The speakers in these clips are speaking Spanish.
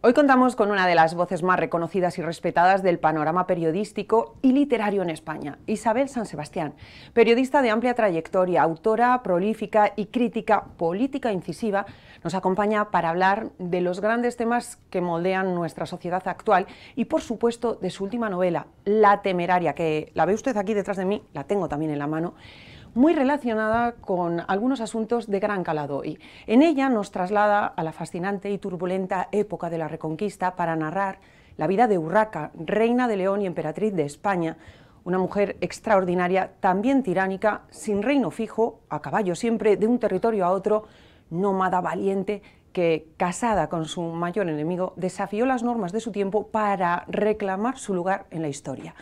Hoy contamos con una de las voces más reconocidas y respetadas del panorama periodístico y literario en España, Isabel San Sebastián, periodista de amplia trayectoria, autora prolífica y crítica política incisiva, nos acompaña para hablar de los grandes temas que moldean nuestra sociedad actual y, por supuesto, de su última novela, La Temeraria, que la ve usted aquí detrás de mí, la tengo también en la mano, muy relacionada con algunos asuntos de gran calado hoy. En ella nos traslada a la fascinante y turbulenta época de la Reconquista para narrar la vida de Urraca, reina de León y emperatriz de España, una mujer extraordinaria, también tiránica, sin reino fijo, a caballo siempre de un territorio a otro, nómada valiente, que, casada con su mayor enemigo, desafió las normas de su tiempo para reclamar su lugar en la historia.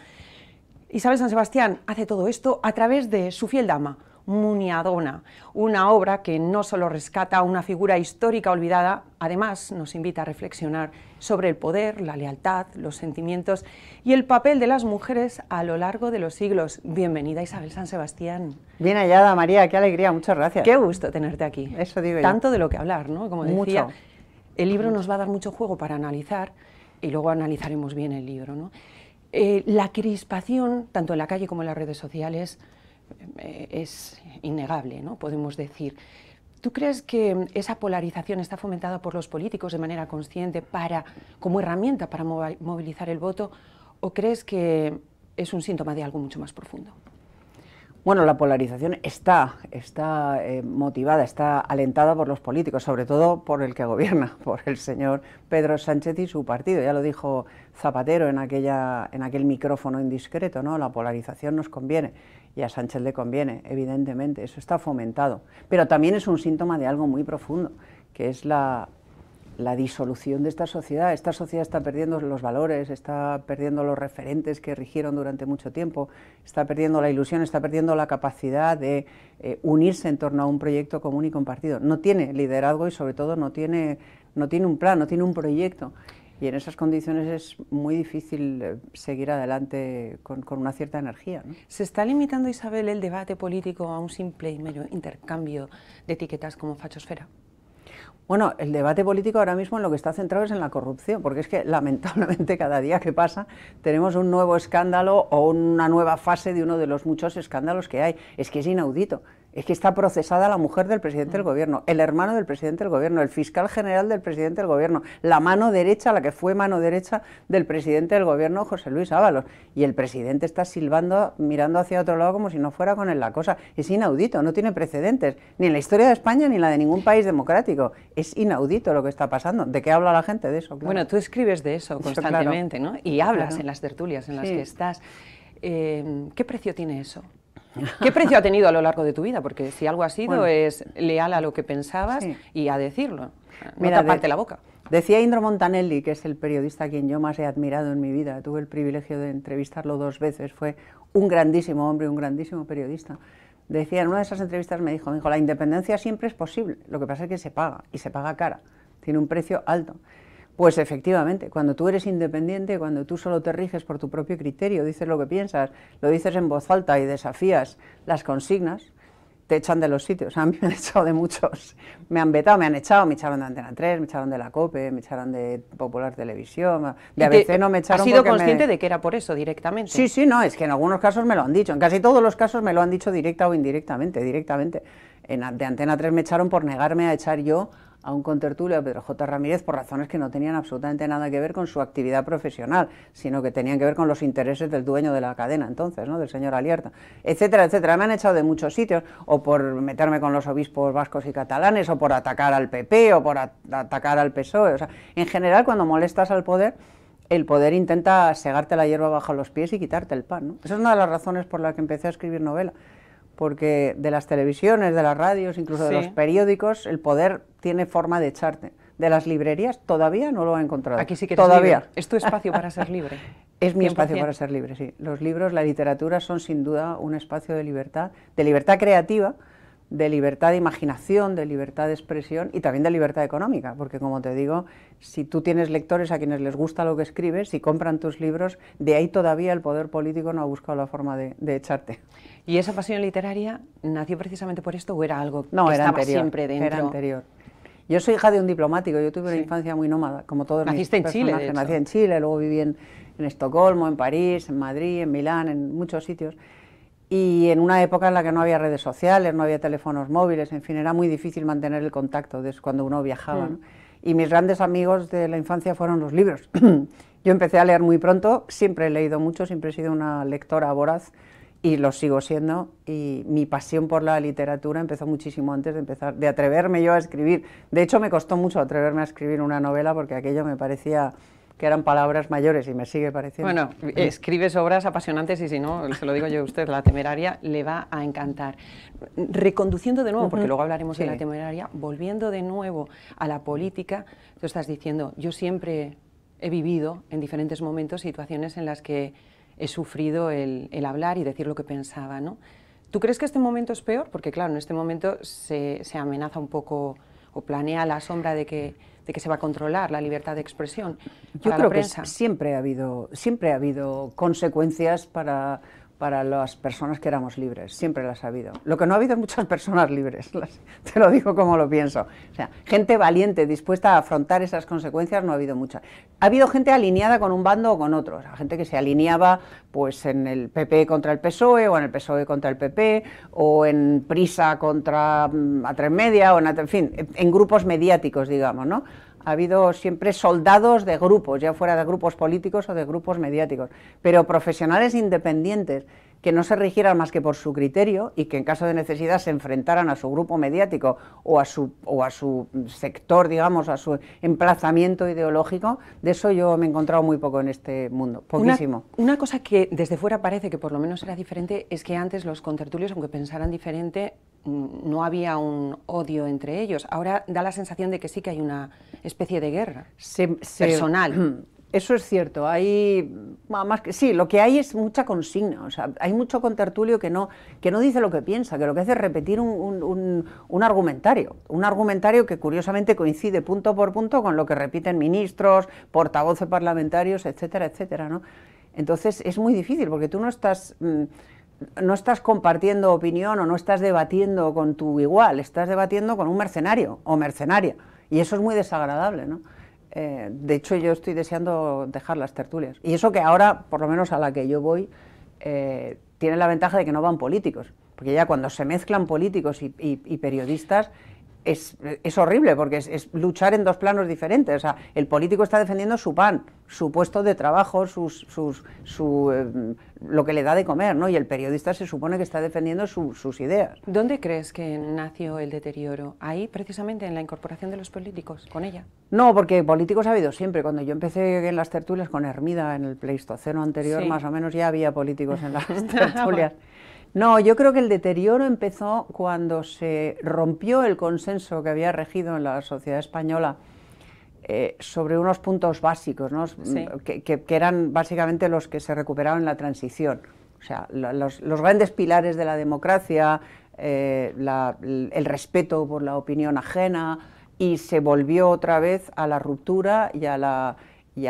Isabel San Sebastián hace todo esto a través de su fiel dama, Muniadona, una obra que no solo rescata una figura histórica olvidada, además nos invita a reflexionar sobre el poder, la lealtad, los sentimientos y el papel de las mujeres a lo largo de los siglos. Bienvenida, Isabel San Sebastián. Bien hallada, María, qué alegría, muchas gracias. Qué gusto tenerte aquí. Eso digo yo. Tanto de lo que hablar, ¿no? Como decía, mucho. El libro nos va a dar mucho juego para analizar y luego analizaremos bien el libro, ¿no? La crispación, tanto en la calle como en las redes sociales, es innegable, ¿no? Podemos decir. ¿Tú crees que esa polarización está fomentada por los políticos de manera consciente como herramienta para movilizar el voto, o crees que es un síntoma de algo mucho más profundo? Bueno, la polarización está motivada, está alentada por los políticos, sobre todo por el que gobierna, por el señor Pedro Sánchez y su partido. Ya lo dijo Zapatero en aquel micrófono indiscreto, ¿no? La polarización nos conviene y a Sánchez le conviene, evidentemente, eso está fomentado. Pero también es un síntoma de algo muy profundo, que es la disolución de esta sociedad. Esta sociedad está perdiendo los valores, está perdiendo los referentes que rigieron durante mucho tiempo, está perdiendo la ilusión, está perdiendo la capacidad de unirse en torno a un proyecto común y compartido. No tiene liderazgo y sobre todo no tiene un plan, no tiene un proyecto. Y en esas condiciones es muy difícil seguir adelante con una cierta energía, ¿no? ¿Se está limitando, Isabel, el debate político a un simple y mero intercambio de etiquetas como fachosfera? Bueno, el debate político ahora mismo en lo que está centrado es en la corrupción, porque es que lamentablemente cada día que pasa tenemos un nuevo escándalo o una nueva fase de uno de los muchos escándalos que hay. Es que es inaudito. Es que está procesada la mujer del presidente del gobierno, el hermano del presidente del gobierno, el fiscal general del presidente del gobierno, la mano derecha, la que fue mano derecha del presidente del gobierno, José Luis Ábalos. Y el presidente está silbando, mirando hacia otro lado como si no fuera con él la cosa. Es inaudito, no tiene precedentes, ni en la historia de España ni en la de ningún país democrático. Es inaudito lo que está pasando. ¿De qué habla la gente de eso? Claro. Bueno, tú escribes de eso constantemente, claro. ¿no? Y hablas Claro. en las tertulias en las que estás. ¿Qué precio tiene eso? ¿Qué precio ha tenido a lo largo de tu vida? Porque si algo ha sido es leal a lo que pensabas y a decirlo, no taparte la boca. Decía Indro Montanelli, que es el periodista a quien yo más he admirado en mi vida, tuve el privilegio de entrevistarlo 2 veces, fue un grandísimo hombre, un grandísimo periodista. Decía, en una de esas entrevistas me dijo, la independencia siempre es posible, lo que pasa es que se paga, y se paga cara, tiene un precio alto. Pues efectivamente, cuando tú eres independiente, cuando tú solo te riges por tu propio criterio, dices lo que piensas, lo dices en voz alta y desafías las consignas, te echan de los sitios. A mí me han echado de muchos, me han vetado, me han echado, me echaron de Antena 3, me echaron de la COPE, me echaron de Popular Televisión, de ABC no me echaron. ¿Has sido consciente de que era por eso directamente? Sí, sí, no, es que en algunos casos me lo han dicho, en casi todos los casos me lo han dicho directa o indirectamente, directamente. De Antena 3 me echaron por negarme a echar yo a un contertulio, a Pedro J. Ramírez, por razones que no tenían absolutamente nada que ver con su actividad profesional, sino que tenían que ver con los intereses del dueño de la cadena entonces, ¿no? Del señor Alierta, etcétera, etcétera. Me han echado de muchos sitios, o por meterme con los obispos vascos y catalanes, o por atacar al PP, o por atacar al PSOE. O sea, en general, cuando molestas al poder, el poder intenta segarte la hierba bajo los pies y quitarte el pan, ¿no? Esa es una de las razones por las que empecé a escribir novela. Porque de las televisiones, de las radios, incluso de los periódicos, el poder tiene forma de echarte. De las librerías todavía no lo he encontrado. Aquí sí que eres libre. ¿Es tu espacio para ser libre? Es mi espacio para ser libre, sí. Los libros, la literatura son sin duda un espacio de libertad creativa, de libertad de imaginación, de libertad de expresión y también de libertad económica, porque como te digo, si tú tienes lectores a quienes les gusta lo que escribes, si compran tus libros, de ahí todavía el poder político no ha buscado la forma de echarte. ¿Y esa pasión literaria nació precisamente por esto o era algo que era estaba anterior, siempre dentro? Era anterior. Yo soy hija de un diplomático, yo tuve una infancia muy nómada, como todos mis personajes. Naciste en Chile, de hecho. Nací en Chile, luego viví en Estocolmo, en París, en Madrid, en Milán, en muchos sitios. Y en una época en la que no había redes sociales, no había teléfonos móviles, en fin, era muy difícil mantener el contacto cuando uno viajaba, ¿no? Y mis grandes amigos de la infancia fueron los libros. Yo empecé a leer muy pronto, siempre he leído mucho, siempre he sido una lectora voraz y lo sigo siendo, y mi pasión por la literatura empezó muchísimo antes de atreverme yo a escribir. De hecho, me costó mucho atreverme a escribir una novela porque aquello me parecía que eran palabras mayores y me sigue pareciendo. Bueno, escribes obras apasionantes y si no, se lo digo yo a usted, La Temeraria le va a encantar. Reconduciendo de nuevo, porque luego hablaremos de La Temeraria, volviendo de nuevo a la política, tú estás diciendo, yo siempre he vivido en diferentes momentos situaciones en las que he sufrido el hablar y decir lo que pensaba, ¿no? ¿Tú crees que este momento es peor? Porque claro, en este momento se amenaza un poco o planea la sombra de que se va a controlar la libertad de expresión para la prensa. Yo creo que siempre ha habido consecuencias para las personas que éramos libres, siempre las ha habido. Lo que no ha habido es muchas personas libres, te lo digo como lo pienso. O sea, gente valiente, dispuesta a afrontar esas consecuencias, no ha habido muchas. Ha habido gente alineada con un bando o con otro, o sea, gente que se alineaba pues en el PP contra el PSOE, o en el PSOE contra el PP, o en Prisa contra A3 Media, o en fin, en grupos mediáticos, digamos, ¿no? Ha habido siempre soldados de grupos, ya fuera de grupos políticos o de grupos mediáticos, pero profesionales independientes que no se rigieran más que por su criterio y que en caso de necesidad se enfrentaran a su grupo mediático o a su sector, digamos, a su emplazamiento ideológico. De eso yo me he encontrado muy poco en este mundo, poquísimo. Una cosa que desde fuera parece que por lo menos era diferente es que antes los contertulios, aunque pensaran diferente, no había un odio entre ellos. Ahora da la sensación de que sí que hay una especie de guerra personal. Eso es cierto, sí, lo que hay es mucha consigna, o sea, hay mucho contertulio que no dice lo que piensa, que lo que hace es repetir un argumentario que curiosamente coincide punto por punto con lo que repiten ministros, portavoces parlamentarios, etcétera, etcétera, ¿no? Entonces es muy difícil porque tú no estás compartiendo opinión o no estás debatiendo con tu igual, estás debatiendo con un mercenario o mercenaria, y eso es muy desagradable, ¿no? De hecho, yo estoy deseando dejar las tertulias. Y eso que ahora, por lo menos a la que yo voy, tiene la ventaja de que no van políticos, porque ya cuando se mezclan políticos y periodistas, es horrible, porque es luchar en dos planos diferentes. O sea, el político está defendiendo su pan, su puesto de trabajo, lo que le da de comer, ¿no? Y el periodista se supone que está defendiendo sus ideas. ¿Dónde crees que nació el deterioro? ¿Ahí, precisamente, en la incorporación de los políticos, con ella? No, porque políticos ha habido siempre. Cuando yo empecé en las tertulias con Hermida, en el Pleistoceno anterior, más o menos ya había políticos en las tertulias. No, yo creo que el deterioro empezó cuando se rompió el consenso que había regido en la sociedad española sobre unos puntos básicos, ¿no? que eran básicamente los que se recuperaron en la transición. O sea, los grandes pilares de la democracia, el respeto por la opinión ajena, y se volvió otra vez a la ruptura y a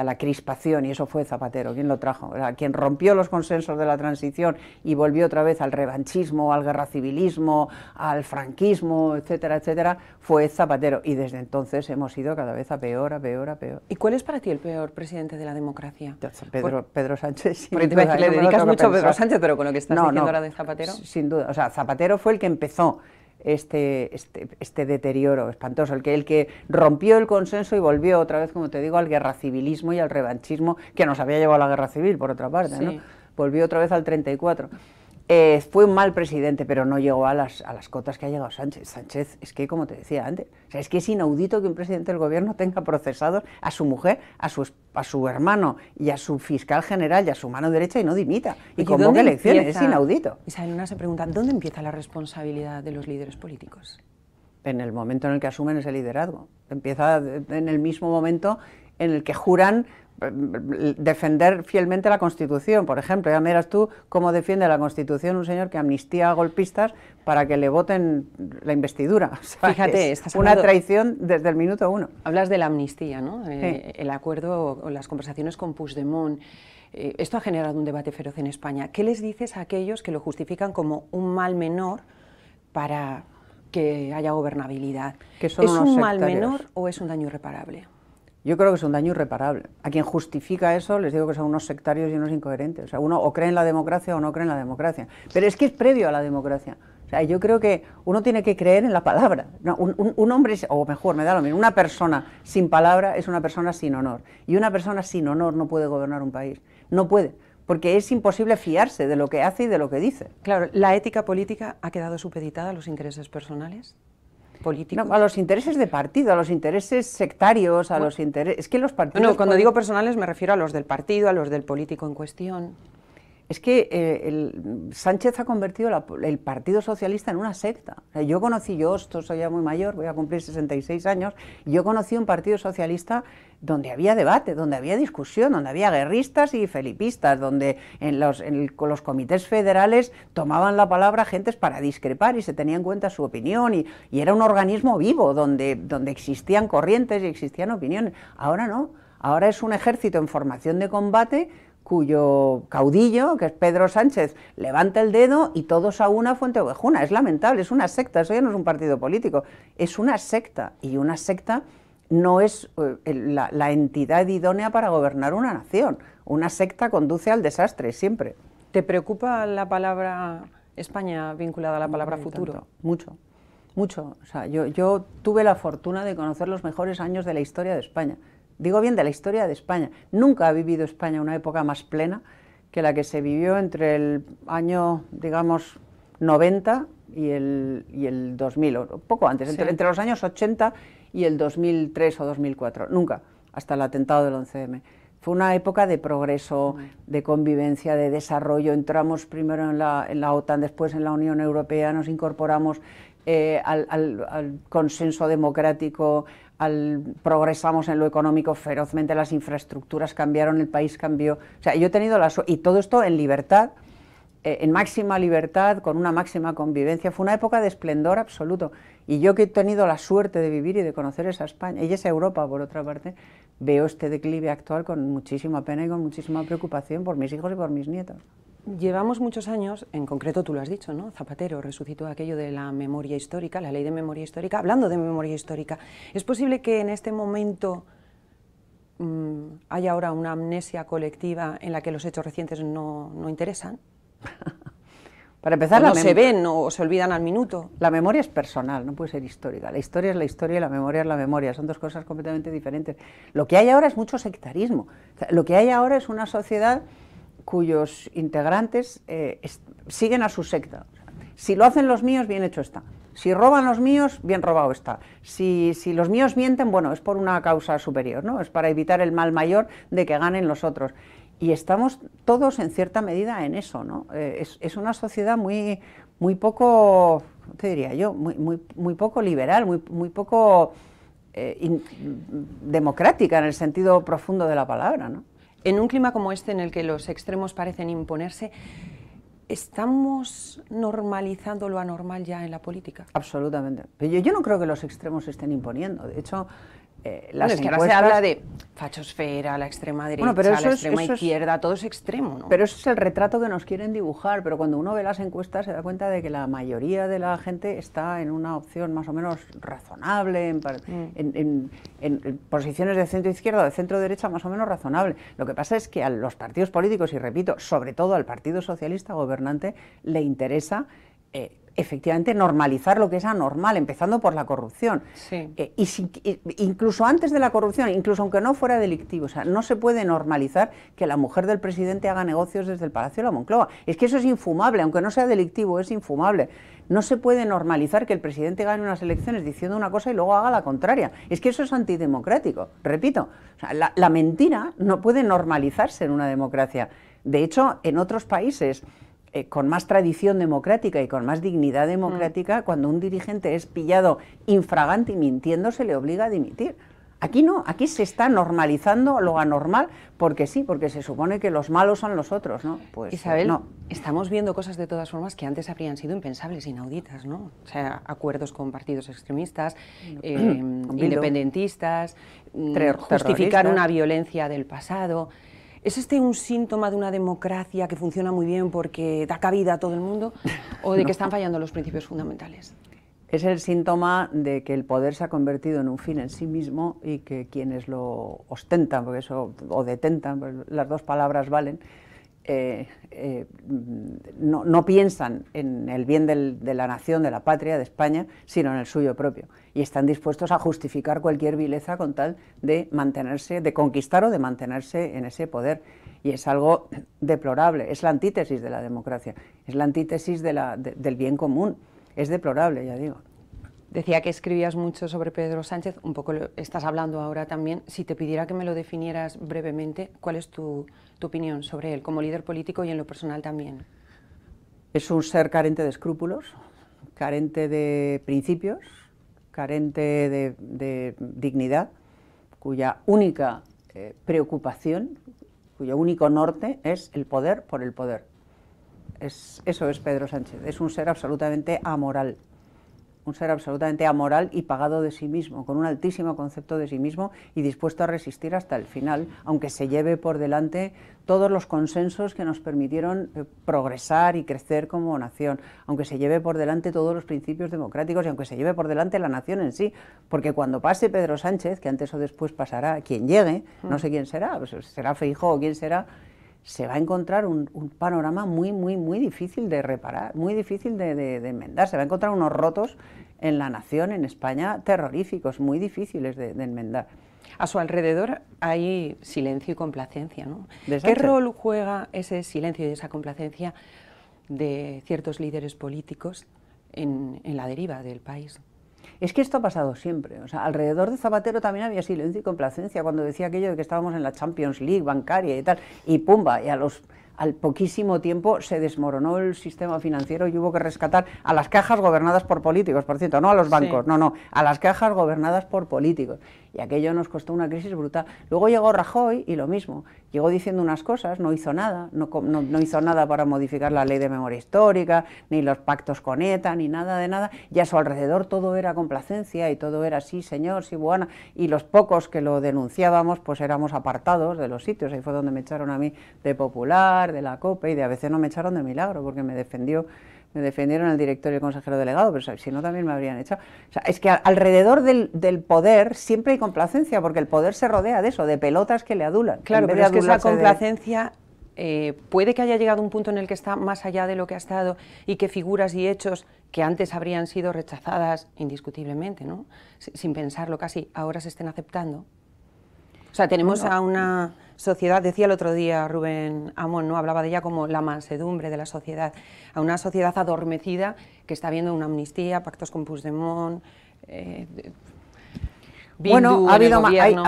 la crispación, y eso fue Zapatero, quien lo trajo, quien rompió los consensos de la transición y volvió otra vez al revanchismo, al guerracivilismo, al franquismo, etcétera, etcétera, fue Zapatero, y desde entonces hemos ido cada vez a peor, a peor, a peor. ¿Y cuál es para ti el peor presidente de la democracia? Pedro Sánchez, sin duda. Porque le dedicas mucho a Pedro Sánchez, pero con lo que estás diciendo ahora de Zapatero... Sin duda, o sea, Zapatero fue el que empezó este deterioro espantoso, el que rompió el consenso y volvió otra vez, como te digo, al guerracivilismo y al revanchismo que nos había llevado a la guerra civil, por otra parte, ¿no? Volvió otra vez al 34. Fue un mal presidente, pero no llegó a las cotas que ha llegado Sánchez. Sánchez, es que, como te decía antes, o sea, es que es inaudito que un presidente del gobierno tenga procesados a su mujer, a su hermano y a su fiscal general y a su mano derecha y no dimita. Y convoque elecciones, es inaudito. Isabel Luna se pregunta, ¿dónde empieza la responsabilidad de los líderes políticos? En el momento en el que asumen ese liderazgo. Empieza en el mismo momento en el que juran defender fielmente la Constitución. Por ejemplo, ya miras tú cómo defiende la Constitución un señor que amnistía a golpistas para que le voten la investidura. O sea, fíjate, es una traición desde el minuto uno. Hablas de la amnistía, ¿no? El acuerdo o las conversaciones con Puigdemont. Esto ha generado un debate feroz en España. ¿Qué les dices a aquellos que lo justifican como un mal menor para que haya gobernabilidad. Que son ¿Es unos un mal sectarios. menor o es un daño irreparable? Yo creo que es un daño irreparable. A quien justifica eso les digo que son unos sectarios y unos incoherentes. O sea, uno o cree en la democracia o no cree en la democracia. Pero es que es previo a la democracia. O sea, yo creo que uno tiene que creer en la palabra. No, un hombre, o mejor, me da lo mismo, una persona sin palabra es una persona sin honor. Y una persona sin honor no puede gobernar un país. No puede, porque es imposible fiarse de lo que hace y de lo que dice. Claro, ¿la ética política ha quedado supeditada a los intereses personales? ¿Políticos? No, a los intereses de partido, a los intereses sectarios, a los intereses... Es que los partidos... No, cuando digo personales me refiero a los del partido, a los del político en cuestión. Es que Sánchez ha convertido el Partido Socialista en una secta. O sea, yo soy ya muy mayor, voy a cumplir 66 años, y yo conocí un Partido Socialista donde había debate, donde había discusión, donde había guerristas y felipistas, donde con los comités federales tomaban la palabra gentes para discrepar y se tenía en cuenta su opinión, y era un organismo vivo donde existían corrientes y existían opiniones. Ahora no, ahora es un ejército en formación de combate cuyo caudillo, que es Pedro Sánchez, levanta el dedo y todos a una fuente ovejuna. Es lamentable, es una secta, eso ya no es un partido político, es una secta, y una secta no es la entidad idónea para gobernar una nación. Una secta conduce al desastre, siempre. ¿Te preocupa la palabra España vinculada a la palabra futuro? Tanto, mucho, mucho. O sea, yo tuve la fortuna de conocer los mejores años de la historia de España. Digo bien, de la historia de España. Nunca ha vivido España una época más plena que la que se vivió entre el año, digamos, 90 y el 2000, o poco antes, Sí. entre los años 80 y el 2003 o 2004. Nunca, hasta el atentado del 11M. Fue una época de progreso, de convivencia, de desarrollo. Entramos primero en la OTAN, después en la Unión Europea, nos incorporamos al consenso democrático, progresamos en lo económico ferozmente, las infraestructuras cambiaron, el país cambió. O sea, yo he tenido y todo esto en libertad, en máxima libertad, con una máxima convivencia. Fue una época de esplendor absoluto. Y yo que he tenido la suerte de vivir y de conocer esa España, y esa Europa, por otra parte, veo este declive actual con muchísima pena y con muchísima preocupación por mis hijos y por mis nietos. Llevamos muchos años, en concreto tú lo has dicho, ¿no? Zapatero resucitó aquello de la memoria histórica, la ley de memoria histórica. Hablando de memoria histórica, ¿es posible que en este momento haya ahora una amnesia colectiva en la que los hechos recientes no interesan? Para empezar, no se ven o se olvidan al minuto. La memoria es personal, no puede ser histórica. La historia es la historia y la memoria es la memoria. Son dos cosas completamente diferentes. Lo que hay ahora es mucho sectarismo. O sea, lo que hay ahora es una sociedad cuyos integrantes siguen a su secta. O sea, si lo hacen los míos, bien hecho está. Si roban los míos, bien robado está. Si los míos mienten, bueno, es por una causa superior, ¿no? Es para evitar el mal mayor de que ganen los otros. Y estamos todos en cierta medida en eso, ¿no? Es una sociedad muy poco, te diría yo, muy poco liberal, muy poco democrática en el sentido profundo de la palabra, ¿no? En un clima como este, en el que los extremos parecen imponerse, ¿estamos normalizando lo anormal ya en la política? Absolutamente. Pero yo no creo que los extremos se estén imponiendo. De hecho, las es que encuestas... ahora se habla de fachosfera, la extrema derecha, bueno, la extrema izquierda, todo es extremo, ¿no? Pero eso es el retrato que nos quieren dibujar, pero cuando uno ve las encuestas se da cuenta de que la mayoría de la gente está en una opción más o menos razonable, en posiciones de centro-izquierda o de centro-derecha más o menos razonable. Lo que pasa es que a los partidos políticos, y repito, sobre todo al Partido Socialista gobernante, le interesa efectivamente normalizar lo que es anormal, empezando por la corrupción. Sí. Incluso antes de la corrupción, incluso aunque no fuera delictivo, o sea, no se puede normalizar que la mujer del presidente haga negocios desde el Palacio de la Moncloa. Es que eso es infumable, aunque no sea delictivo, es infumable. No se puede normalizar que el presidente gane unas elecciones diciendo una cosa y luego haga la contraria. Es que eso es antidemocrático, repito. O sea, la mentira no puede normalizarse en una democracia. De hecho, en otros países con más tradición democrática y con más dignidad democrática, cuando un dirigente es pillado infragante y mintiendo, se le obliga a dimitir. Aquí no, aquí se está normalizando lo anormal, porque sí, porque se supone que los malos son los otros, ¿no? Pues Isabel, no. Estamos viendo cosas de todas formas que antes habrían sido impensables, inauditas, ¿no? O sea, acuerdos con partidos extremistas, independentistas, justificar una violencia del pasado. ¿Es este un síntoma de una democracia que funciona muy bien porque da cabida a todo el mundo o de que están fallando los principios fundamentales? Es el síntoma de que el poder se ha convertido en un fin en sí mismo y que quienes lo ostentan, porque eso, o detentan, pues las dos palabras valen, no piensan en el bien de la nación, de la patria, de España, sino en el suyo propio. Y están dispuestos a justificar cualquier vileza con tal de mantenerse, de conquistar o de mantenerse en ese poder. Y es algo deplorable, es la antítesis de la democracia, es la antítesis del bien común. Es deplorable, ya digo. Decía que escribías mucho sobre Pedro Sánchez, un poco lo estás hablando ahora también. Si te pidiera que me lo definieras brevemente, ¿cuál es tu opinión sobre él, como líder político y en lo personal también? Es un ser carente de escrúpulos, carente de principios, carente de dignidad, cuya única preocupación, cuyo único norte es el poder por el poder. Eso es Pedro Sánchez, es un ser absolutamente amoral y pagado de sí mismo, con un altísimo concepto de sí mismo y dispuesto a resistir hasta el final, aunque se lleve por delante todos los consensos que nos permitieron progresar y crecer como nación, aunque se lleve por delante todos los principios democráticos y aunque se lleve por delante la nación en sí, porque cuando pase Pedro Sánchez, que antes o después pasará, quien llegue, no sé quién será, pues será Feijóo o quién será, se va a encontrar un panorama muy difícil de reparar, muy difícil de enmendar. Se va a encontrar unos rotos en la nación, en España, terroríficos, muy difíciles de enmendar. A su alrededor hay silencio y complacencia, ¿no? ¿Qué rol juega ese silencio y esa complacencia de ciertos líderes políticos en la deriva del país? Es que esto ha pasado siempre, o sea, alrededor de Zapatero también había silencio y complacencia cuando decía aquello de que estábamos en la Champions League bancaria y tal, y pumba, y al poquísimo tiempo se desmoronó el sistema financiero y hubo que rescatar a las cajas gobernadas por políticos, por cierto, no a los bancos, sí. no, a las cajas gobernadas por políticos, y aquello nos costó una crisis brutal. Luego llegó Rajoy y lo mismo, llegó diciendo unas cosas, no hizo nada, no hizo nada para modificar la ley de memoria histórica, ni los pactos con ETA, ni nada de nada, y a su alrededor todo era complacencia y todo era sí señor, sí buena, y los pocos que lo denunciábamos pues éramos apartados de los sitios. Ahí fue donde me echaron a mí de Popular, de la COPE, y de ABC no me echaron de milagro, porque me defendieron el director y el consejero delegado, pero si no también me habrían echado. O sea, es que alrededor del poder siempre hay complacencia, porque el poder se rodea de eso, de pelotas que le adulan. Claro, pero es que esa complacencia puede que haya llegado a un punto en el que está más allá de lo que ha estado y que figuras y hechos que antes habrían sido rechazadas indiscutiblemente, ¿no? Sin pensarlo casi, ahora se estén aceptando. O sea, tenemos a una sociedad, decía el otro día Rubén Amón, ¿no? Hablaba de ella como la mansedumbre de la sociedad, a una sociedad adormecida que está viendo una amnistía, pactos con Puigdemont, bueno, ha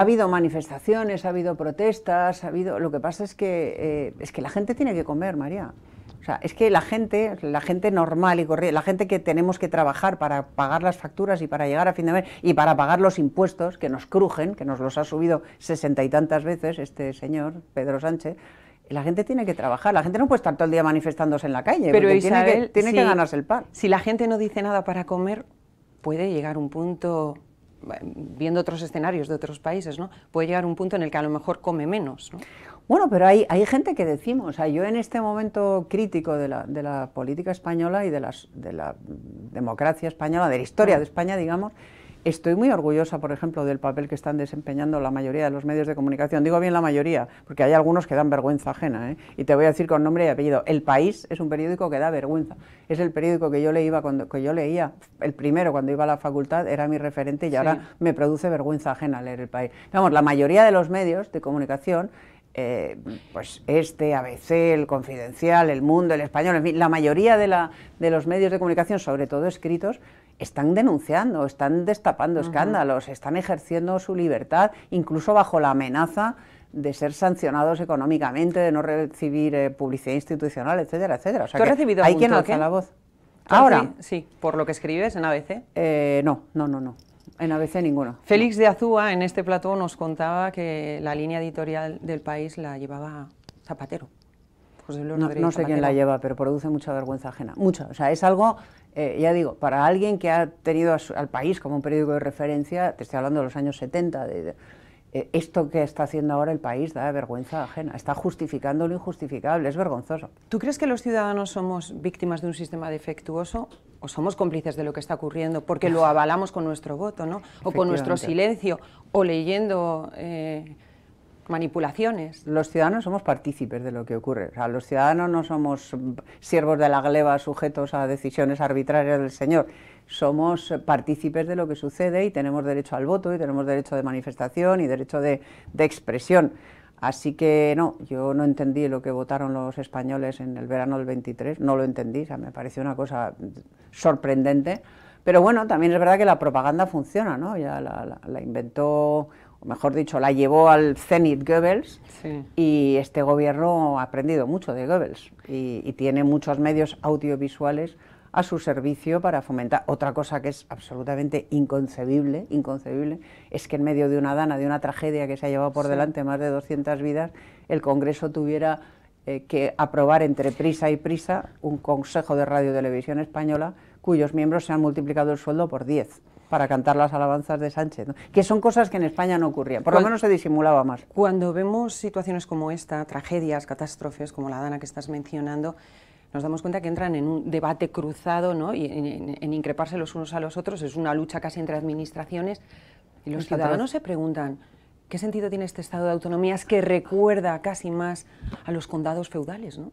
habido manifestaciones, ha habido protestas, lo que pasa es que la gente tiene que comer, María. O sea, es que la gente normal y corriente, la gente que tenemos que trabajar para pagar las facturas y para llegar a fin de mes y para pagar los impuestos que nos crujen, que nos los ha subido 60 y tantas veces este señor, Pedro Sánchez, la gente tiene que trabajar, la gente no puede estar todo el día manifestándose en la calle, pero porque Isabel, tiene que ganarse el pan. Si la gente no dice nada para comer, puede llegar un punto, viendo otros escenarios de otros países, ¿no? Puede llegar un punto en el que a lo mejor come menos, ¿no? Bueno, pero hay gente que decimos, o sea, yo en este momento crítico de la política española y de la democracia española, de la historia de España, digamos, estoy muy orgullosa, por ejemplo, del papel que están desempeñando la mayoría de los medios de comunicación. Digo bien la mayoría, porque hay algunos que dan vergüenza ajena, ¿eh? Y te voy a decir con nombre y apellido. El País es un periódico que da vergüenza. Es el periódico que yo leía, el primero cuando iba a la facultad, era mi referente y ahora me produce vergüenza ajena leer El País. Vamos, la mayoría de los medios de comunicación, pues ABC, El Confidencial, El Mundo, El Español, en fin, la mayoría de los medios de comunicación, sobre todo escritos, están denunciando, están destapando escándalos, están ejerciendo su libertad, incluso bajo la amenaza de ser sancionados económicamente, de no recibir publicidad institucional, etcétera, etcétera. O sea, ¿tú has recibido hay quien alza la voz. Ahora, sí, por lo que escribes en ABC. No. En ABC ninguno. Félix de Azúa en este plató nos contaba que la línea editorial del País la llevaba Zapatero. No sé quién la lleva, pero produce mucha vergüenza ajena. Mucha. O sea, es algo, ya digo, para alguien que ha tenido al País como un periódico de referencia, te estoy hablando de los años 70, Esto que está haciendo ahora el país da vergüenza ajena, está justificando lo injustificable, es vergonzoso. ¿Tú crees que los ciudadanos somos víctimas de un sistema defectuoso o somos cómplices de lo que está ocurriendo porque lo avalamos con nuestro voto, ¿no? O con nuestro silencio o leyendo manipulaciones? Los ciudadanos somos partícipes de lo que ocurre. O sea, los ciudadanos no somos siervos de la gleba sujetos a decisiones arbitrarias del señor. Somos partícipes de lo que sucede y tenemos derecho al voto y tenemos derecho de manifestación y derecho de expresión. Así que no, yo no entendí lo que votaron los españoles en el verano del 23, no lo entendí, o sea, me pareció una cosa sorprendente. Pero bueno, también es verdad que la propaganda funciona, ¿no? Ya la inventó, o mejor dicho, la llevó al cenit Goebbels, sí. Y este gobierno ha aprendido mucho de Goebbels y tiene muchos medios audiovisuales a su servicio para fomentar. Otra cosa que es absolutamente inconcebible, es que en medio de una dana, de una tragedia que se ha llevado por delante más de 200 vidas, el Congreso tuviera que aprobar entre prisa y prisa un Consejo de Radio y Televisión Española cuyos miembros se han multiplicado el sueldo por 10 para cantar las alabanzas de Sánchez, ¿no? Que son cosas que en España no ocurrían, por lo menos se disimulaba más. Cuando vemos situaciones como esta, tragedias, catástrofes, como la dana que estás mencionando, nos damos cuenta que entran en un debate cruzado, ¿no? Y en increparse los unos a los otros, es una lucha casi entre administraciones, y los ciudadanos se preguntan, ¿qué sentido tiene este estado de autonomías que recuerda casi más a los condados feudales, ¿no?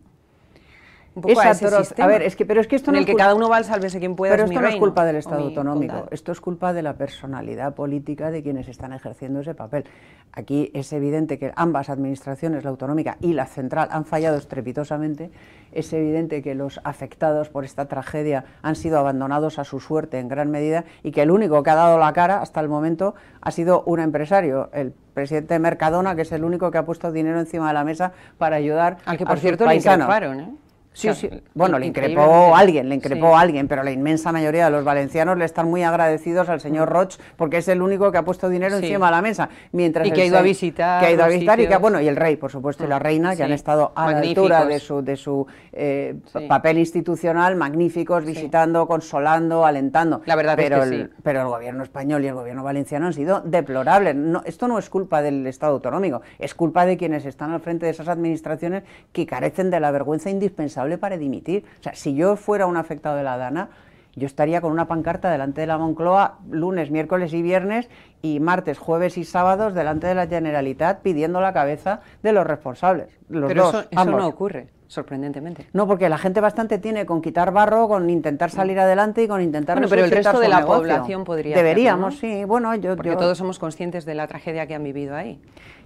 Un poco a ese sistema, a ver, pero es que esto en no el que cada uno va al sálvese quien pueda. Pero esto no es culpa del Estado autonómico, esto es culpa de la personalidad política de quienes están ejerciendo ese papel. Aquí es evidente que ambas administraciones, la autonómica y la central, han fallado estrepitosamente. Es evidente que los afectados por esta tragedia han sido abandonados a su suerte en gran medida y que el único que ha dado la cara hasta el momento ha sido un empresario, el presidente de Mercadona, que es el único que ha puesto dinero encima de la mesa para ayudar al que, por cierto, le increparon, ¿eh? Sí, sí. Bueno, le increpó alguien, pero la inmensa mayoría de los valencianos le están muy agradecidos al señor Roig porque es el único que ha puesto dinero encima de la mesa. Mientras y que ha ido a visitar. Que ha ido a visitar y y el rey, por supuesto, y la reina, que han estado a la altura de su papel institucional, magníficos, visitando, consolando, alentando. La verdad pero es que pero el gobierno español y el gobierno valenciano han sido deplorables. No, esto no es culpa del Estado autonómico, es culpa de quienes están al frente de esas administraciones que carecen de la vergüenza indispensable para dimitir. O sea, si yo fuera un afectado de la dana, yo estaría con una pancarta delante de la Moncloa lunes, miércoles y viernes y martes, jueves y sábados delante de la Generalitat pidiendo la cabeza de los responsables. Pero eso no ocurre, sorprendentemente. No, porque la gente bastante tiene con quitar barro, con intentar salir adelante y con intentar pero el resto de la población podría deberíamos, hacerlo, ¿no? Sí, bueno, porque todos somos conscientes de la tragedia que han vivido ahí.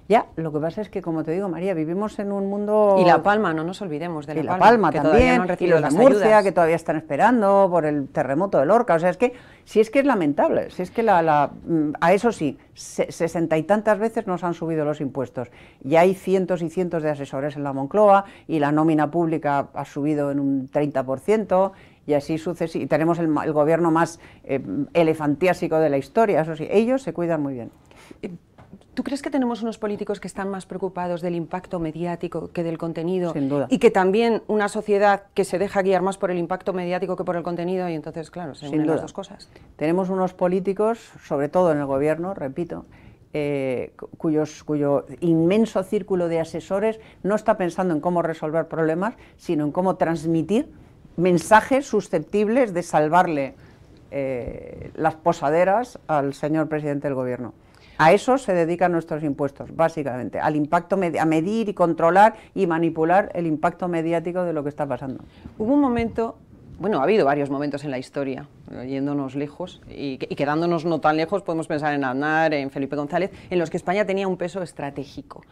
Ya, lo que pasa es que, como te digo, María, vivimos en un mundo... Y La Palma, no nos olvidemos de La Palma que también, no han y los de Murcia, ayudas, que todavía están esperando por el terremoto de Lorca. O sea, es que es lamentable, si es que a eso sí, 60 y tantas veces nos han subido los impuestos. Y hay cientos y cientos de asesores en la Moncloa, y la nómina pública ha subido en un 30%, y así sucesivamente. Y tenemos el gobierno más elefantiásico de la historia, eso sí, ellos se cuidan muy bien. ¿Tú crees que tenemos unos políticos que están más preocupados del impacto mediático que del contenido? Sin duda. Y que también una sociedad que se deja guiar más por el impacto mediático que por el contenido, y entonces, claro, se unen las dos cosas. Tenemos unos políticos, sobre todo en el gobierno, repito, cuyo inmenso círculo de asesores no está pensando en cómo resolver problemas, sino en cómo transmitir mensajes susceptibles de salvarle las posaderas al señor presidente del gobierno. A eso se dedican nuestros impuestos, básicamente, al impacto, a medir y controlar y manipular el impacto mediático de lo que está pasando. Hubo un momento, bueno, ha habido varios momentos en la historia, yéndonos lejos y quedándonos no tan lejos, podemos pensar en Aznar, en Felipe González, en los que España tenía un peso estratégico.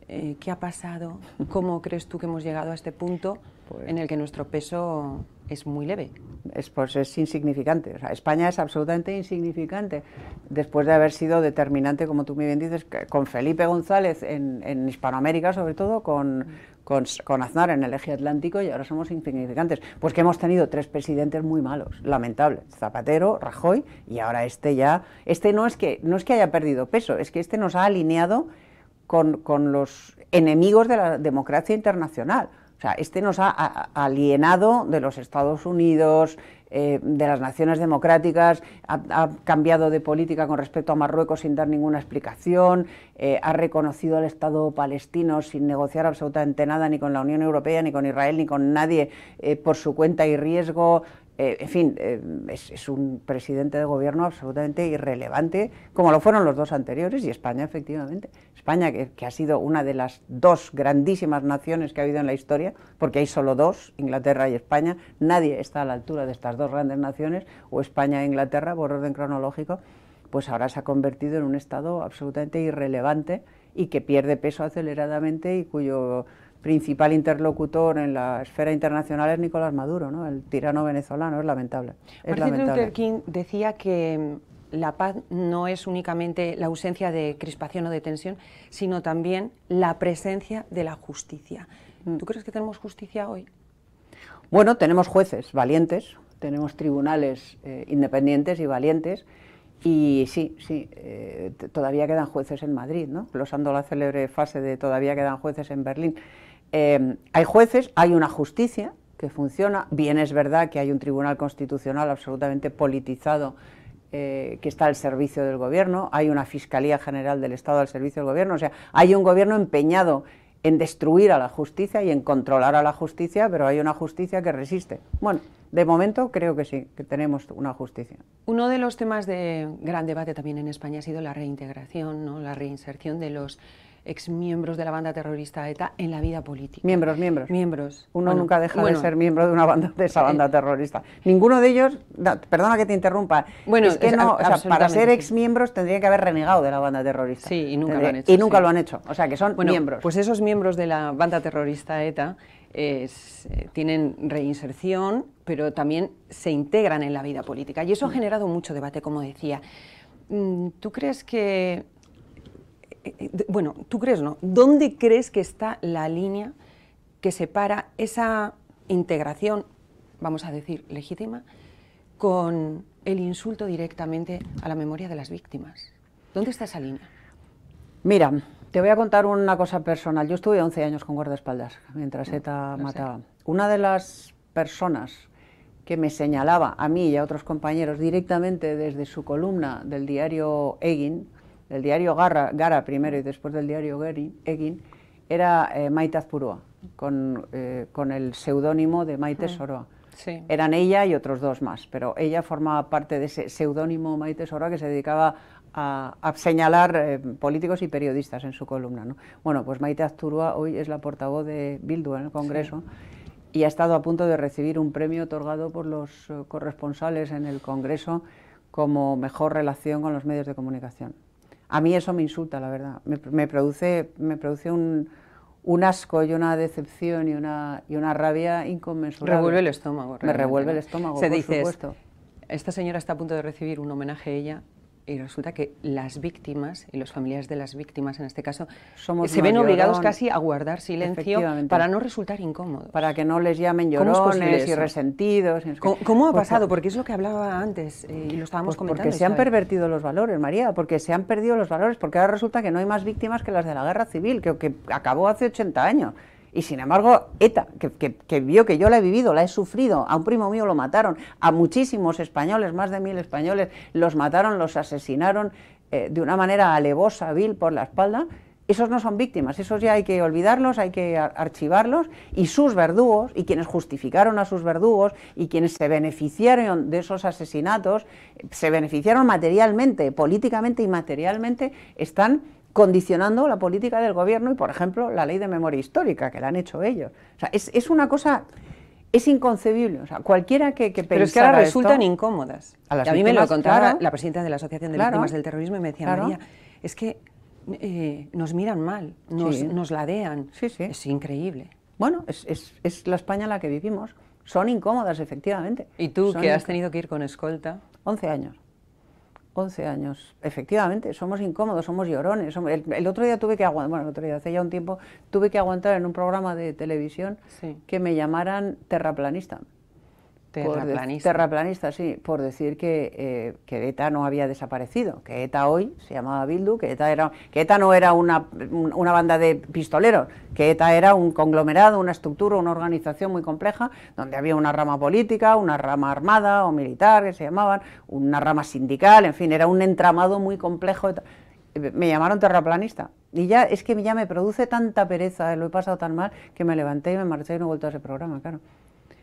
¿Qué ha pasado? ¿Cómo crees tú que hemos llegado a este punto en el que nuestro peso es muy leve? Pues es insignificante. O sea, España es absolutamente insignificante después de haber sido determinante, como tú muy bien dices, con Felipe González en Hispanoamérica, sobre todo, con Aznar en el eje atlántico, y ahora somos insignificantes. Pues que hemos tenido 3 presidentes muy malos, lamentables, Zapatero, Rajoy, y ahora este no es que haya perdido peso, es que este nos ha alineado con los enemigos de la democracia internacional. O sea, este nos ha alienado de los Estados Unidos, de las naciones democráticas, ha cambiado de política con respecto a Marruecos sin dar ninguna explicación, ha reconocido al Estado palestino sin negociar absolutamente nada ni con la Unión Europea, ni con Israel, ni con nadie por su cuenta y riesgo. En fin, es un presidente de gobierno absolutamente irrelevante, como lo fueron los dos anteriores, y España, efectivamente. España, que ha sido una de las dos grandísimas naciones que ha habido en la historia, porque hay solo dos, Inglaterra y España, nadie está a la altura de estas dos grandes naciones, o España e Inglaterra, por orden cronológico, pues ahora se ha convertido en un Estado absolutamente irrelevante y que pierde peso aceleradamente y cuyo principal interlocutor en la esfera internacional es Nicolás Maduro, ¿no? El tirano venezolano. Es lamentable. Martin Luther King decía que la paz no es únicamente la ausencia de crispación o de tensión, sino también la presencia de la justicia. ¿Tú crees que tenemos justicia hoy? Bueno, tenemos jueces valientes, tenemos tribunales independientes y valientes, y sí, todavía quedan jueces en Madrid, ¿no? Glosando la célebre frase de todavía quedan jueces en Berlín. Hay jueces, hay una justicia que funciona. Bien, es verdad que hay un tribunal constitucional absolutamente politizado que está al servicio del gobierno, hay una Fiscalía General del Estado al servicio del gobierno, o sea, hay un gobierno empeñado en destruir a la justicia y en controlar a la justicia, pero hay una justicia que resiste. Bueno, de momento creo que sí, que tenemos una justicia. Uno de los temas de gran debate también en España ha sido la reintegración, ¿no? La reinserción de los exmiembros de la banda terrorista ETA en la vida política. Miembros. Uno nunca deja de ser miembro de una banda, de esa banda terrorista. Ninguno de ellos, perdona que te interrumpa, es que no, o sea, para ser exmiembros tendrían que haber renegado de la banda terrorista. Sí, y nunca lo han hecho. Y nunca lo han hecho, o sea que son miembros. Pues esos miembros de la banda terrorista ETA tienen reinserción, pero también se integran en la vida política. Y eso ha generado mucho debate, como decía. ¿Tú crees que... Bueno, ¿tú crees no? ¿Dónde crees que está la línea que separa esa integración, vamos a decir, legítima, con el insulto directamente a la memoria de las víctimas? ¿Dónde está esa línea? Mira, te voy a contar una cosa personal. Yo estuve 11 años con guardaespaldas mientras ETA mataba. Una de las personas que me señalaba a mí y a otros compañeros directamente desde su columna del diario Egin, del diario Gara primero y después del diario Egin, era Maite Azpurua, con el seudónimo de Maite Soroa. Sí. Eran ella y otros dos más, pero ella formaba parte de ese seudónimo Maite Soroa que se dedicaba a señalar políticos y periodistas en su columna, ¿no? Bueno, pues Maite Azpurua hoy es la portavoz de Bildu en el Congreso, sí, y ha estado a punto de recibir un premio otorgado por los corresponsales en el Congreso como mejor relación con los medios de comunicación. A mí eso me insulta, la verdad. Me produce un asco y una decepción y una rabia inconmensurable. Revuelve el estómago. Me revuelve el estómago, por supuesto. Esta señora está a punto de recibir un homenaje a ella y resulta que las víctimas y los familiares de las víctimas, en este caso, se ven obligados casi a guardar silencio para no resultar incómodos. Para que no les llamen llorones y resentidos. ¿Cómo ha pasado? Porque es lo que hablaba antes y lo estábamos comentando. Porque se han pervertido los valores, María, porque se han perdido los valores, porque ahora resulta que no hay más víctimas que las de la guerra civil, que acabó hace 80 años. Y sin embargo, ETA, que vio que yo la he vivido, la he sufrido, a un primo mío lo mataron, a muchísimos españoles, más de 1000 españoles, los mataron, los asesinaron de una manera alevosa, vil, por la espalda. Esos no son víctimas, esos ya hay que olvidarlos, hay que archivarlos, y sus verdugos, y quienes justificaron a sus verdugos, y quienes se beneficiaron de esos asesinatos, se beneficiaron materialmente, políticamente y materialmente, están condicionando la política del gobierno y, por ejemplo, la ley de memoria histórica, que la han hecho ellos. O sea, es una cosa, es inconcebible. O sea, cualquiera que pensara Pero es que ahora resultan incómodas. A mí me lo contaba la presidenta de la Asociación de Víctimas del Terrorismo y me decía, María, es que nos miran mal, nos ladean. Sí, sí. Es increíble. Bueno, es la España en la que vivimos. Son incómodas, efectivamente. ¿Y tú, que has tenido que ir con escolta? 11 años. 11 años, efectivamente, somos incómodos, somos llorones. El otro día tuve que aguantar, bueno, el otro día, hace ya un tiempo, tuve que aguantar en un programa de televisión que me llamaran terraplanista, Terraplanista, sí, por decir que ETA no había desaparecido, que ETA hoy se llamaba Bildu, que ETA no era una banda de pistoleros, que ETA era un conglomerado, una estructura, una organización muy compleja, donde había una rama política, una rama armada o militar, que se llamaban, una rama sindical, en fin, era un entramado muy complejo. Me llamaron terraplanista, y ya es que ya me produce tanta pereza, lo he pasado tan mal, que me levanté y me marché y no he vuelto a ese programa, claro.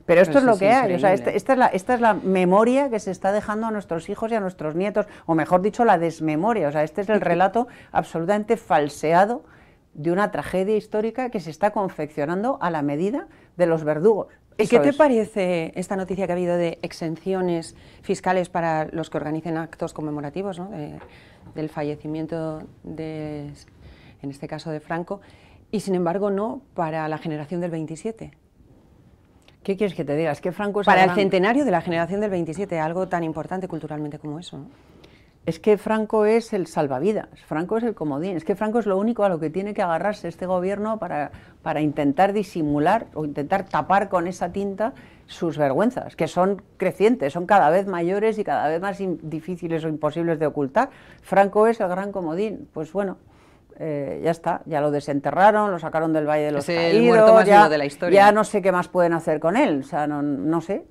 Pero esto es lo que hay, o sea, esta es la memoria que se está dejando a nuestros hijos y a nuestros nietos, o mejor dicho, la desmemoria, o sea, este es el relato absolutamente falseado de una tragedia histórica que se está confeccionando a la medida de los verdugos. ¿Y qué te parece esta noticia que ha habido de exenciones fiscales para los que organicen actos conmemorativos, ¿no? Del fallecimiento en este caso de Franco, y sin embargo no para la generación del 27? ¿Qué quieres que te diga? Es que Franco es para el centenario de la generación del 27, algo tan importante culturalmente como eso, ¿no? Es que Franco es el salvavidas, Franco es el comodín, es que Franco es lo único a lo que tiene que agarrarse este gobierno para intentar disimular o intentar tapar con esa tinta sus vergüenzas, que son crecientes, son cada vez mayores y cada vez más difíciles o imposibles de ocultar. Franco es el gran comodín, pues bueno. Ya está, ya lo desenterraron, lo sacaron del Valle de los Caídos, el muerto más vivo de la historia. Ya no sé qué más pueden hacer con él, o sea, no sé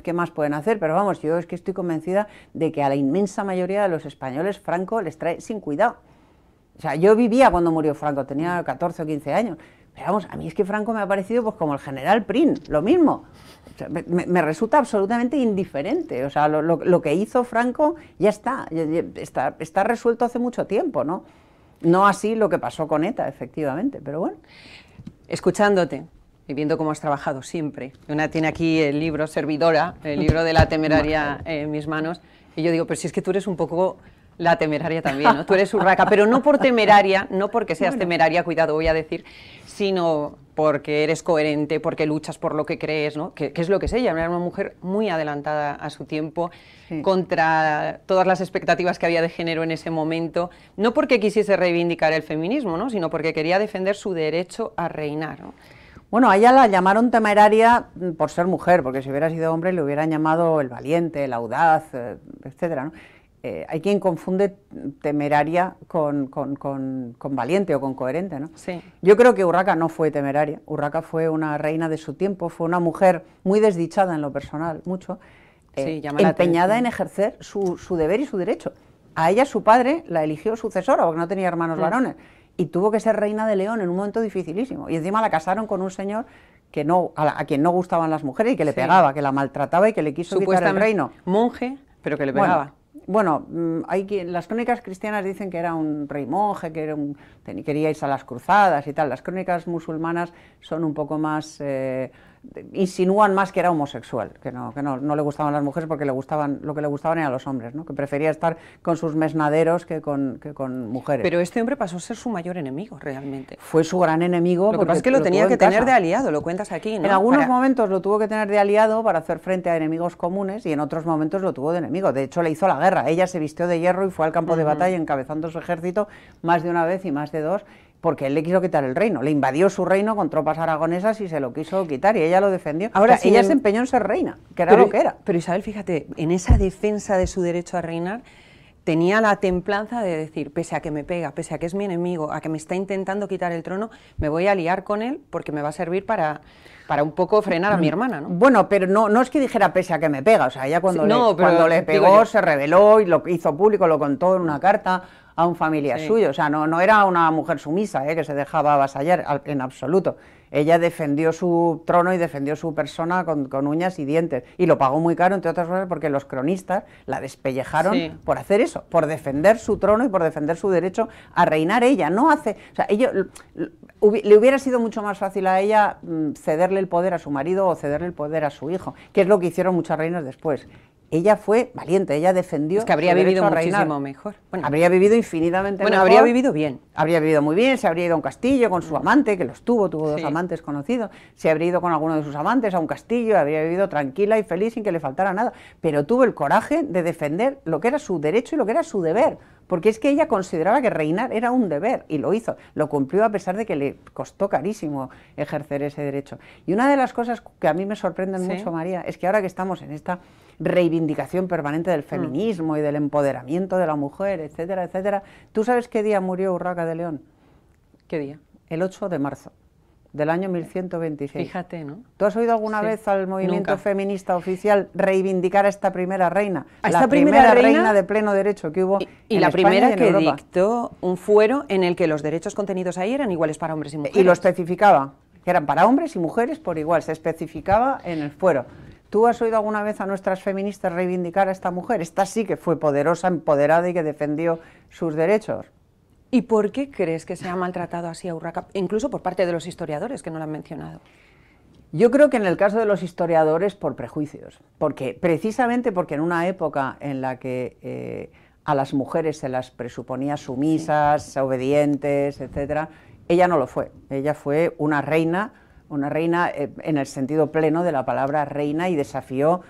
qué más pueden hacer, pero vamos, yo es que estoy convencida de que a la inmensa mayoría de los españoles Franco les trae sin cuidado. O sea, yo vivía cuando murió Franco, tenía 14 o 15 años, pero vamos, a mí es que Franco me ha parecido pues como el general Prim, lo mismo. O sea, me resulta absolutamente indiferente, o sea, lo que hizo Franco ya está resuelto hace mucho tiempo, ¿no? No así lo que pasó con ETA, efectivamente, pero bueno. Escuchándote y viendo cómo has trabajado siempre, una tiene aquí el libro Servidora, el libro de la temeraria en mis manos, y yo digo, pero si es que tú eres un poco la temeraria también, ¿no? Tú eres Urraca, pero no por temeraria, no porque seas temeraria, cuidado, voy a decir, sino porque eres coherente, porque luchas por lo que crees, ¿no? Que es lo que es ella, era una mujer muy adelantada a su tiempo, sí, contra todas las expectativas que había de género en ese momento, no porque quisiese reivindicar el feminismo, ¿no? Sino porque quería defender su derecho a reinar, ¿no? Bueno, a ella la llamaron temeraria por ser mujer, porque si hubiera sido hombre le hubieran llamado el valiente, el audaz, etcétera, ¿no? Hay quien confunde temeraria con valiente o con coherente, ¿no? Sí. Yo creo que Urraca no fue temeraria, Urraca fue una reina de su tiempo, fue una mujer muy desdichada en lo personal, mucho, sí, empeñada en ejercer su deber y su derecho. A ella su padre la eligió sucesora, porque no tenía hermanos varones, y tuvo que ser reina de León en un momento dificilísimo, y encima la casaron con un señor que a quien no gustaban las mujeres y que le pegaba, que la maltrataba y que le quiso quitar el reino. Monje, pero que le pegaba. Bueno, las crónicas cristianas dicen que era un rey monje, que quería irse a las cruzadas y tal. Las crónicas musulmanas son un poco más, insinúan más que era homosexual, que no le gustaban las mujeres porque lo que le gustaban eran los hombres, ¿no? Que prefería estar con sus mesnaderos que con mujeres. Pero este hombre pasó a ser su mayor enemigo, realmente. Fue su gran enemigo. Lo que pasa es que lo tenía que tener de aliado, lo cuentas aquí, ¿no? En algunos momentos lo tuvo que tener de aliado para hacer frente a enemigos comunes y en otros momentos lo tuvo de enemigo. De hecho, le hizo la guerra. Ella se vistió de hierro y fue al campo de batalla encabezando su ejército más de una vez y más de dos, porque él le quiso quitar el reino, le invadió su reino con tropas aragonesas y se lo quiso quitar y ella lo defendió. Ahora, ella se empeñó en ser reina, que era lo que era. Pero Isabel, fíjate, en esa defensa de su derecho a reinar, tenía la templanza de decir, pese a que me pega, pese a que es mi enemigo, a que me está intentando quitar el trono, me voy a liar con él porque me va a servir para un poco frenar a mi hermana, ¿no? Bueno, pero no es que dijera pese a que me pega, o sea, ella cuando le pegó se rebeló y lo hizo público, lo contó en una carta a un familiar suyo, o sea, no era una mujer sumisa, que se dejaba avasallar en absoluto. Ella defendió su trono y defendió su persona con uñas y dientes, y lo pagó muy caro, entre otras cosas, porque los cronistas la despellejaron por hacer eso, por defender su trono y por defender su derecho a reinar ella. O sea, le hubiera sido mucho más fácil a ella cederle el poder a su marido o cederle el poder a su hijo, que es lo que hicieron muchas reinas después. ella fue valiente, ella defendió. Es que habría vivido muchísimo mejor. Bueno, habría vivido infinitamente mejor. Habría vivido bien. Habría vivido muy bien, se habría ido a un castillo con su amante, que los tuvo dos amantes conocidos, se habría ido con alguno de sus amantes a un castillo, habría vivido tranquila y feliz sin que le faltara nada, pero tuvo el coraje de defender lo que era su derecho y lo que era su deber, porque es que ella consideraba que reinar era un deber, y lo hizo, lo cumplió a pesar de que le costó carísimo ejercer ese derecho. Y una de las cosas que a mí me sorprenden mucho, María, es que ahora que estamos en esta reivindicación permanente del feminismo y del empoderamiento de la mujer, etcétera, etcétera. ¿Tú sabes qué día murió Urraca de León? ¿Qué día? El 8 de marzo del año 1126. Fíjate, ¿no? ¿Tú has oído alguna vez al movimiento feminista oficial reivindicar a esta primera reina? ¿A la primera reina de pleno derecho que hubo y en la España primera y en que Europa. dictó un fuero en el que los derechos contenidos ahí eran iguales para hombres y mujeres. Y lo especificaba, que eran para hombres y mujeres por igual, se especificaba en el fuero. ¿Tú has oído alguna vez a nuestras feministas reivindicar a esta mujer? Esta sí que fue poderosa, empoderada y que defendió sus derechos. ¿Y por qué crees que se ha maltratado así a Urraca, incluso por parte de los historiadores que no lo han mencionado? Yo creo que en el caso de los historiadores por prejuicios, precisamente porque en una época en la que a las mujeres se las presuponía sumisas, obedientes, etcétera, ella no lo fue. Ella fue una reina en el sentido pleno de la palabra reina, y desafió,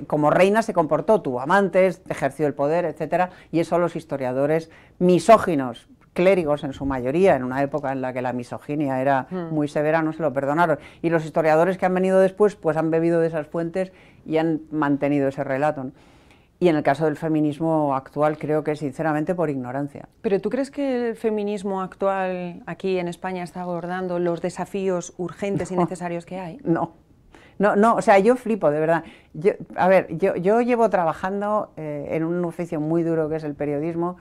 como reina se comportó, tuvo amantes, ejerció el poder, etcétera, y eso los historiadores misóginos, clérigos en su mayoría, en una época en la que la misoginia era muy severa, no se lo perdonaron. Y los historiadores que han venido después, pues han bebido de esas fuentes y han mantenido ese relato, ¿no? Y en el caso del feminismo actual creo que sinceramente por ignorancia. ¿Pero tú crees que el feminismo actual aquí en España está abordando los desafíos urgentes y necesarios que hay? No, o sea, yo flipo, de verdad. Yo llevo trabajando en un oficio muy duro que es el periodismo,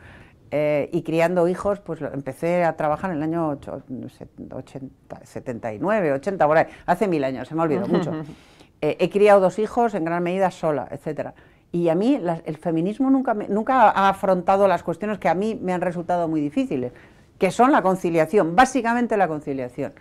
y criando hijos, pues empecé a trabajar en el año 79, 80, por ahí, hace 1000 años, se me ha olvidado mucho. He criado 2 hijos en gran medida sola, etcétera. Y a mí el feminismo nunca ha afrontado las cuestiones que a mí me han resultado muy difíciles, que son la conciliación, básicamente la conciliación.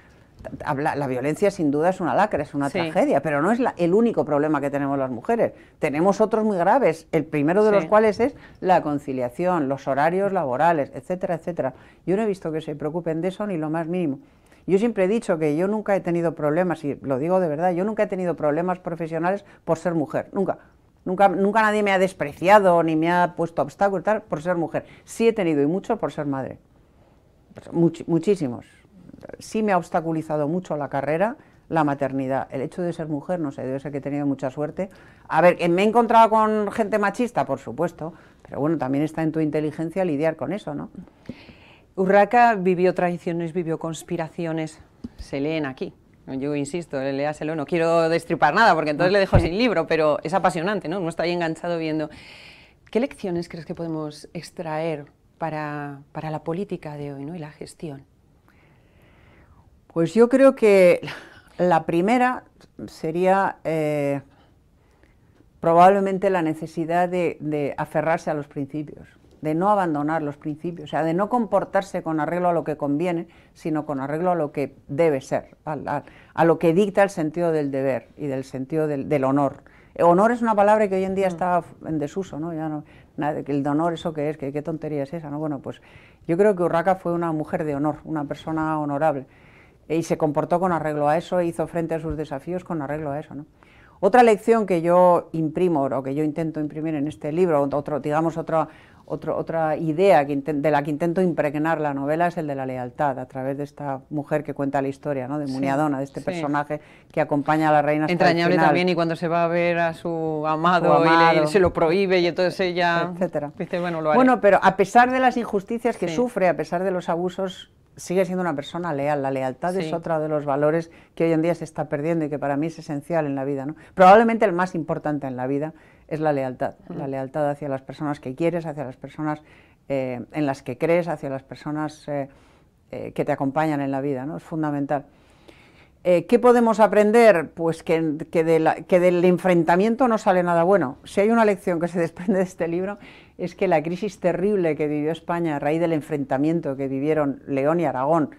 La violencia sin duda es una lacra, es una tragedia, pero no es el único problema que tenemos las mujeres. Tenemos otros muy graves, el primero de los cuales es la conciliación, los horarios laborales, etcétera, etcétera. Yo no he visto que se preocupen de eso ni lo más mínimo. Yo siempre he dicho que yo nunca he tenido problemas, y lo digo de verdad, yo nunca he tenido problemas profesionales por ser mujer, nunca. Nunca nadie me ha despreciado ni me ha puesto obstáculos tal, por ser mujer. Sí he tenido, y mucho, por ser madre. Muchísimos. Sí me ha obstaculizado mucho la carrera, la maternidad. El hecho de ser mujer, no sé, debe ser que he tenido mucha suerte. A ver, ¿me he encontrado con gente machista? Por supuesto, pero bueno, también está en tu inteligencia lidiar con eso, ¿no? Urraca vivió traiciones, vivió conspiraciones, se leen aquí. Yo insisto, léaselo, no quiero destripar nada porque entonces le dejo sin libro, pero es apasionante, ¿no? Uno está ahí enganchado viendo. ¿Qué lecciones crees que podemos extraer para la política de hoy, ¿no? Y la gestión? Pues yo creo que la primera sería probablemente la necesidad de aferrarse a los principios, de no abandonar los principios, o sea, de no comportarse con arreglo a lo que conviene, sino con arreglo a lo que debe ser, a lo que dicta el sentido del deber y del sentido del honor. Honor es una palabra que hoy en día está en desuso, ¿no? Ya no, el honor, ¿eso qué es? ¿Qué tontería es esa? ¿No? Bueno, pues yo creo que Urraca fue una mujer de honor, una persona honorable, y se comportó con arreglo a eso, e hizo frente a sus desafíos con arreglo a eso, ¿no? Otra lección que yo imprimo, o que yo intento imprimir en este libro, otra idea de la que intento impregnar la novela, es el de la lealtad, a través de esta mujer que cuenta la historia, ¿no? De Muniadona, de este personaje que acompaña a la reina hasta entrañable el final. También, y cuando se va a ver a su amado y se lo prohíbe, y entonces ella etcétera. Dice, bueno, lo haré. Bueno, pero a pesar de las injusticias que sufre, a pesar de los abusos, sigue siendo una persona leal. La lealtad es otro de los valores que hoy en día se está perdiendo y que para mí es esencial en la vida, ¿no? Probablemente el más importante en la vida es la lealtad hacia las personas que quieres, hacia las personas en las que crees, hacia las personas que te acompañan en la vida, ¿no? Es fundamental. ¿Qué podemos aprender? Pues que del enfrentamiento no sale nada bueno. Si hay una lección que se desprende de este libro, es que la crisis terrible que vivió España a raíz del enfrentamiento que vivieron León y Aragón,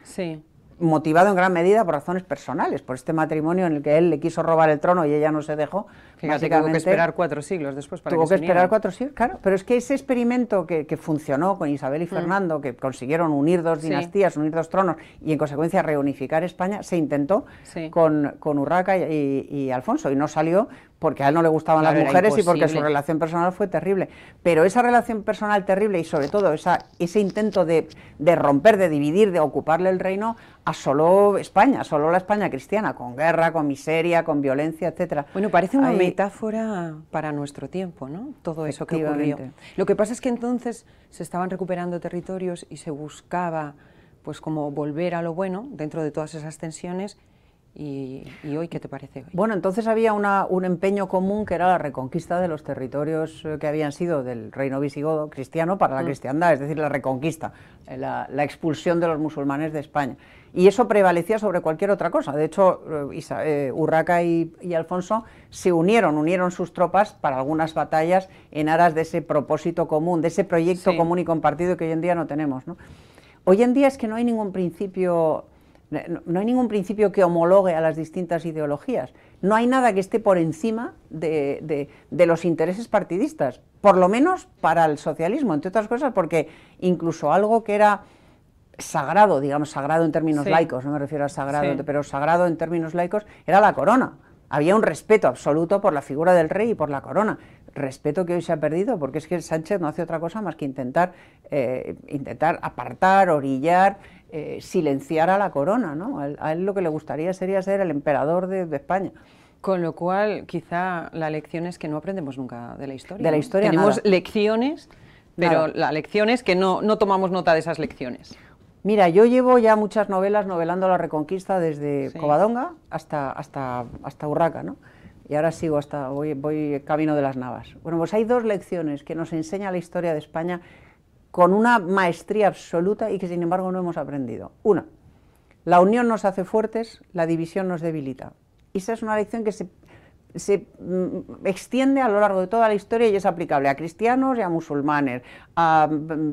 motivado en gran medida por razones personales, por este matrimonio en el que él le quiso robar el trono y ella no se dejó. Fíjate, tuvo que esperar 4 siglos después para tuvo que que esperar 4 siglos, claro, pero es que ese experimento que funcionó con Isabel y Fernando, que consiguieron unir 2 dinastías, unir 2 tronos y en consecuencia reunificar España, se intentó con Urraca y Alfonso, y no salió porque a él no le gustaban las mujeres y porque su relación personal fue terrible. Pero esa relación personal terrible y sobre todo ese intento de romper, de dividir, de ocuparle el reino, asoló España, asoló la España cristiana, con guerra, con miseria, con violencia, etcétera. Bueno, parece una metáfora para nuestro tiempo, ¿no? Todo eso que ocurrió. Lo que pasa es que entonces se estaban recuperando territorios y se buscaba, pues, como volver a lo bueno dentro de todas esas tensiones. ¿Y hoy qué te parece hoy? Bueno, entonces había un empeño común que era la reconquista de los territorios que habían sido del reino visigodo cristiano para la cristiandad, es decir, la reconquista, la expulsión de los musulmanes de España. Y eso prevalecía sobre cualquier otra cosa. De hecho, Urraca y Alfonso se unieron sus tropas para algunas batallas en aras de ese propósito común, de ese proyecto común y compartido que hoy en día no tenemos, ¿no? Hoy en día es que no hay ningún principio que homologue a las distintas ideologías. No hay nada que esté por encima de los intereses partidistas, por lo menos para el socialismo, entre otras cosas porque incluso algo que era sagrado, digamos sagrado en términos laicos, no me refiero a sagrado, pero sagrado en términos laicos, era la corona. Había un respeto absoluto por la figura del rey y por la corona, respeto que hoy se ha perdido porque es que Sánchez no hace otra cosa más que intentar apartar, orillar, silenciar a la corona, ¿no? A él lo que le gustaría sería ser el emperador de España. Con lo cual, quizá la lección es que no aprendemos nunca de la historia. De la historia tenemos nada. Lecciones, pero la lección es que no tomamos nota de esas lecciones. Mira, yo llevo ya muchas novelas novelando la Reconquista desde Covadonga hasta Urraca, ¿no? Y ahora sigo voy camino de las Navas. Bueno, pues hay 2 lecciones que nos enseña la historia de España con una maestría absoluta y que sin embargo no hemos aprendido. Una, la unión nos hace fuertes, la división nos debilita. Y esa es una lección que se extiende a lo largo de toda la historia y es aplicable a cristianos y a musulmanes,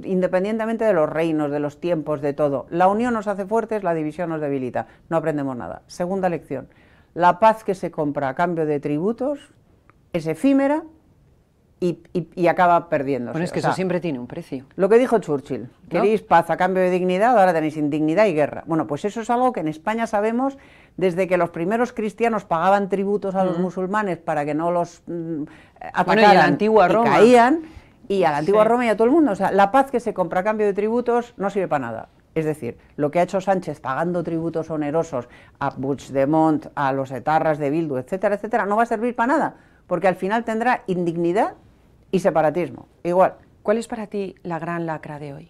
independientemente de los reinos, de los tiempos, de todo. La unión nos hace fuertes, la división nos debilita. No aprendemos nada. Segunda lección, la paz que se compra a cambio de tributos es efímera y acaba perdiéndose. Bueno, es que eso siempre tiene un precio. Lo que dijo Churchill, queréis paz a cambio de dignidad, ahora tenéis indignidad y guerra. Bueno, pues eso es algo que en España sabemos desde que los primeros cristianos pagaban tributos a los musulmanes para que no los atacaran, y a la antigua Roma. Caían, y a la antigua Roma y a todo el mundo. O sea, la paz que se compra a cambio de tributos no sirve para nada. Es decir, lo que ha hecho Sánchez pagando tributos onerosos a Puigdemont, a los etarras de Bildu, etcétera, etcétera, no va a servir para nada, porque al final tendrá indignidad y separatismo, igual. ¿Cuál es para ti la gran lacra de hoy?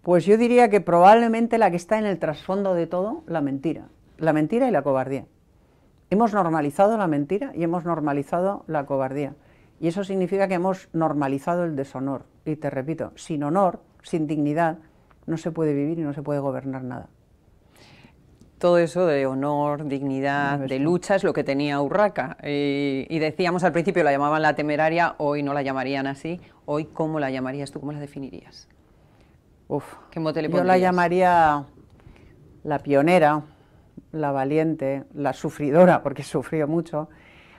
Pues yo diría que probablemente la que está en el trasfondo de todo, la mentira y la cobardía. Hemos normalizado la mentira y hemos normalizado la cobardía. Y eso significa que hemos normalizado el deshonor. Y te repito, sin honor, sin dignidad, no se puede vivir y no se puede gobernar nada. Todo eso de honor, dignidad, de lucha es lo que tenía Urraca. Y decíamos al principio, la llamaban la temeraria, hoy no la llamarían así. Hoy, ¿cómo la llamarías tú? ¿Cómo la definirías? ¿Qué mote le pondrías? Yo la llamaría la pionera, la valiente, la sufridora, porque sufrió mucho.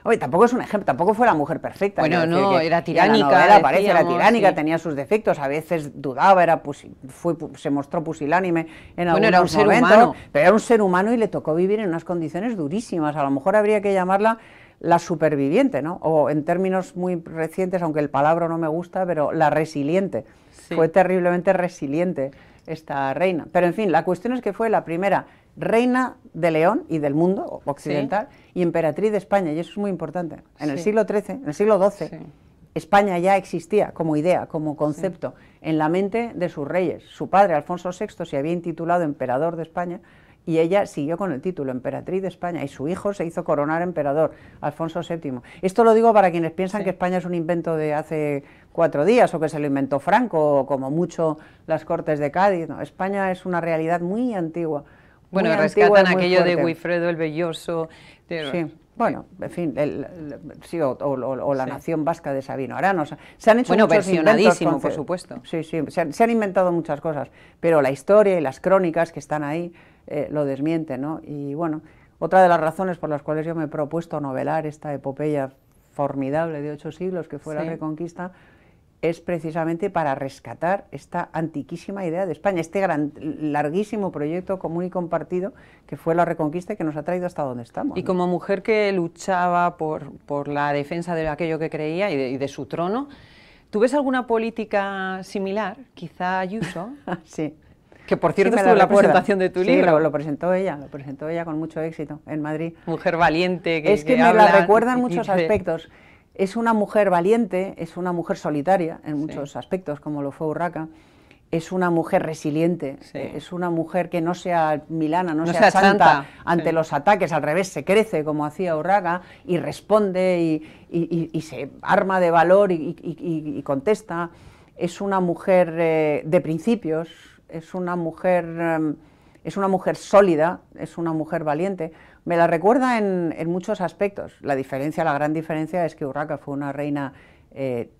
Oye, tampoco es un ejemplo, tampoco fue la mujer perfecta. Bueno, no, era tiránica. Era tiránica, tenía sus defectos, a veces dudaba, se mostró pusilánime en algunos momentos, pero era un ser humano y le tocó vivir en unas condiciones durísimas. A lo mejor habría que llamarla la superviviente, ¿no? O en términos muy recientes, aunque el palabra no me gusta, pero la resiliente. Sí. Fue terriblemente resiliente esta reina. Pero en fin, la cuestión es que fue la primera reina de León y del mundo occidental y emperatriz de España, y eso es muy importante. En el siglo XIII, en el siglo XII, España ya existía como idea, como concepto, en la mente de sus reyes. Su padre, Alfonso VI, se había intitulado emperador de España y ella siguió con el título, emperatriz de España, y su hijo se hizo coronar emperador, Alfonso VII. Esto lo digo para quienes piensan que España es un invento de hace 4 días o que se lo inventó Franco o como mucho las Cortes de Cádiz. No, España es una realidad muy antigua. Bueno, rescatan aquello de Guifredo el Belloso. Bueno, en fin, sí, o la Sí. nación vasca de Sabino Arana. O sea, se han hecho Bueno, muchos versionadísimo, inventos por supuesto. Sí, sí, se han inventado muchas cosas, pero la historia y las crónicas que están ahí lo desmienten, ¿no? Y bueno, otra de las razones por las cuales yo me he propuesto novelar esta epopeya formidable de 8 siglos que fue la Sí. Reconquista es precisamente para rescatar esta antiquísima idea de España, este gran, larguísimo proyecto común y compartido que fue la Reconquista y que nos ha traído hasta donde estamos. Y como mujer que luchaba por la defensa de aquello que creía y de su trono, ¿tú ves alguna política similar? Quizá Ayuso, Sí. que por cierto Sí, me estuvo en la recuerda. presentación de tu Sí, libro. lo presentó ella con mucho éxito en Madrid. Mujer valiente, Es que me habla la recuerda en y muchos dice- aspectos. Es una mujer valiente, es una mujer solitaria en muchos aspectos, como lo fue Urraca. Es una mujer resiliente, Sí. es una mujer que no sea milana, no No sea sea chanta chanta, ante sí. los ataques, al revés, se crece como hacía Urraca y responde y se arma de valor y contesta. Es una mujer de principios, es una mujer sólida, es una mujer valiente. Me la recuerda en muchos aspectos. La gran diferencia es que Urraca fue una reina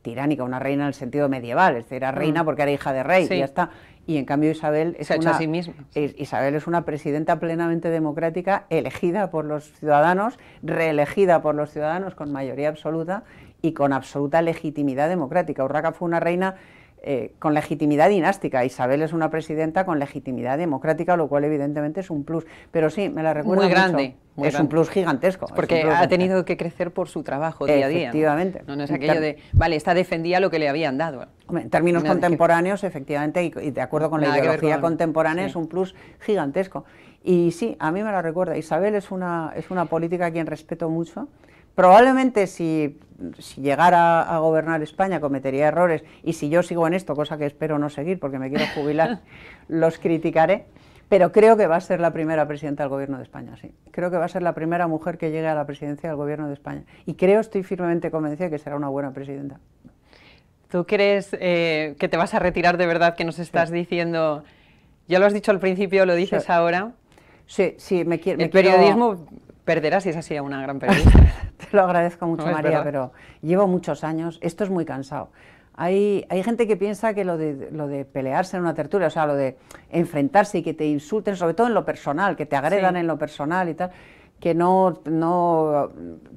tiránica, una reina en el sentido medieval, es decir, era reina porque era hija de rey, Sí. y ya está. Y en cambio Isabel Se ha hecho a sí misma. Isabel es una presidenta plenamente democrática, elegida por los ciudadanos, reelegida por los ciudadanos con mayoría absoluta y con absoluta legitimidad democrática. Urraca fue una reina con legitimidad dinástica. Isabel es una presidenta con legitimidad democrática, lo cual evidentemente es un plus. Pero sí, me la recuerda Muy mucho. grande, muy Es un grande. plus gigantesco. Porque es un plus ha tenido que crecer por su trabajo día a día. Efectivamente. No es aquello de, vale, esta defendía lo que le habían dado. Hombre, en términos Nada que- contemporáneos, efectivamente, y de acuerdo con la Nada que ver ideología con- contemporánea, sí. es un plus gigantesco. Y sí, a mí me la recuerda. Isabel es una política a quien respeto mucho. Probablemente si llegara a gobernar España cometería errores, y si yo sigo en esto, cosa que espero no seguir porque me quiero jubilar, los criticaré, pero creo que va a ser la primera presidenta del gobierno de España, sí. Creo que va a ser la primera mujer que llegue a la presidencia del gobierno de España. Y estoy firmemente convencida de que será una buena presidenta. ¿Tú crees que te vas a retirar de verdad, que nos estás diciendo? Ya lo has dicho al principio, lo dices Sí. ahora. Sí, El periodismo perderá si es así a una gran periodista. Te lo agradezco mucho, No, es María, verdad. pero llevo muchos años, esto es muy cansado. Hay gente que piensa que lo de pelearse en una tertulia, o sea, lo de enfrentarse y que te insulten, sobre todo en lo personal, que te agredan Sí. en lo personal y tal, que no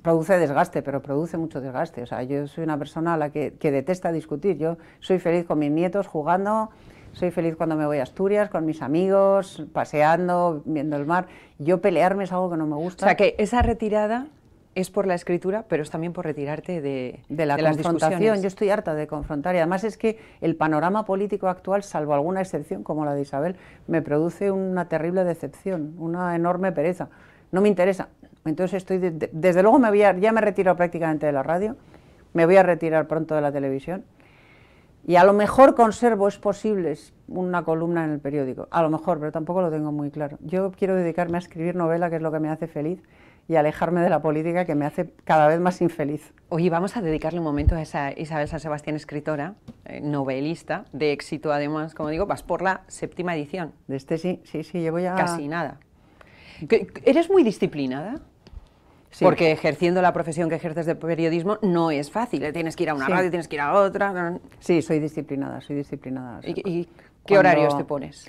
produce desgaste, pero produce mucho desgaste. O sea, yo soy una persona a la que detesta discutir. Yo soy feliz con mis nietos jugando, soy feliz cuando me voy a Asturias, con mis amigos, paseando, viendo el mar. Yo pelearme es algo que no me O gusta. sea, que esa retirada es por la escritura, pero es también por retirarte de La las confrontación. discusiones. Yo estoy harta de confrontar y además es que el panorama político actual, salvo alguna excepción como la de Isabel, me produce una terrible decepción, una enorme pereza. No me interesa. Entonces desde luego ya me retiro prácticamente de la radio, me voy a retirar pronto de la televisión y a lo mejor conservo, es posible, una columna en el periódico, a lo mejor, pero tampoco lo tengo muy claro. Yo quiero dedicarme a escribir novela, que es lo que me hace feliz, y alejarme de la política, que me hace cada vez más infeliz. Oye, vamos a dedicarle un momento a esa Isabel San Sebastián, escritora, novelista, de éxito además, como digo, vas por la 7ª edición. De sí, llevo ya... Casi nada. ¿Eres muy disciplinada? Sí. Porque ejerciendo la profesión que ejerces de periodismo no es fácil, tienes que ir a una Sí. radio, tienes que ir a otra. Sí, soy disciplinada, soy disciplinada. O sea, ¿Y qué cuando- horarios te pones?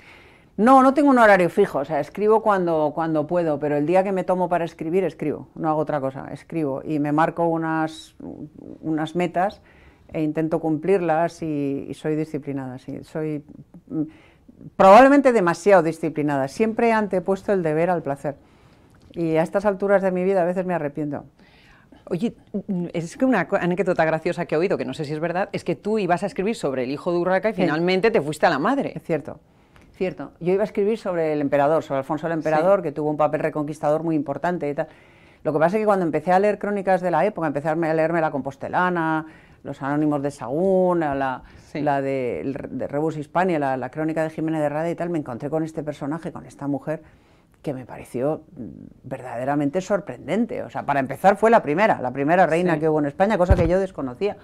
No tengo un horario fijo, o sea, escribo cuando puedo, pero el día que me tomo para escribir, escribo, no hago otra cosa, escribo y me marco unas metas e intento cumplirlas y soy disciplinada, sí, soy probablemente demasiado disciplinada, siempre he antepuesto el deber al placer y a estas alturas de mi vida a veces me arrepiento. Oye, es que una anécdota graciosa que he oído, que no sé si es verdad, es que tú ibas a escribir sobre el hijo de Urraca y Sí. finalmente te fuiste a la madre. Es cierto. Yo iba a escribir sobre el emperador, sobre Alfonso el Emperador, que tuvo un papel reconquistador muy importante y tal. Lo que pasa es que cuando empecé a leer crónicas de la época, empecé a leerme La Compostelana, Los Anónimos de Sahagún, Sí. la de Rebus Hispania, la crónica de Jiménez de Rada y tal, me encontré con este personaje, con esta mujer, que me pareció verdaderamente sorprendente. O sea, para empezar fue la primera reina Sí. que hubo en España, cosa que yo desconocía.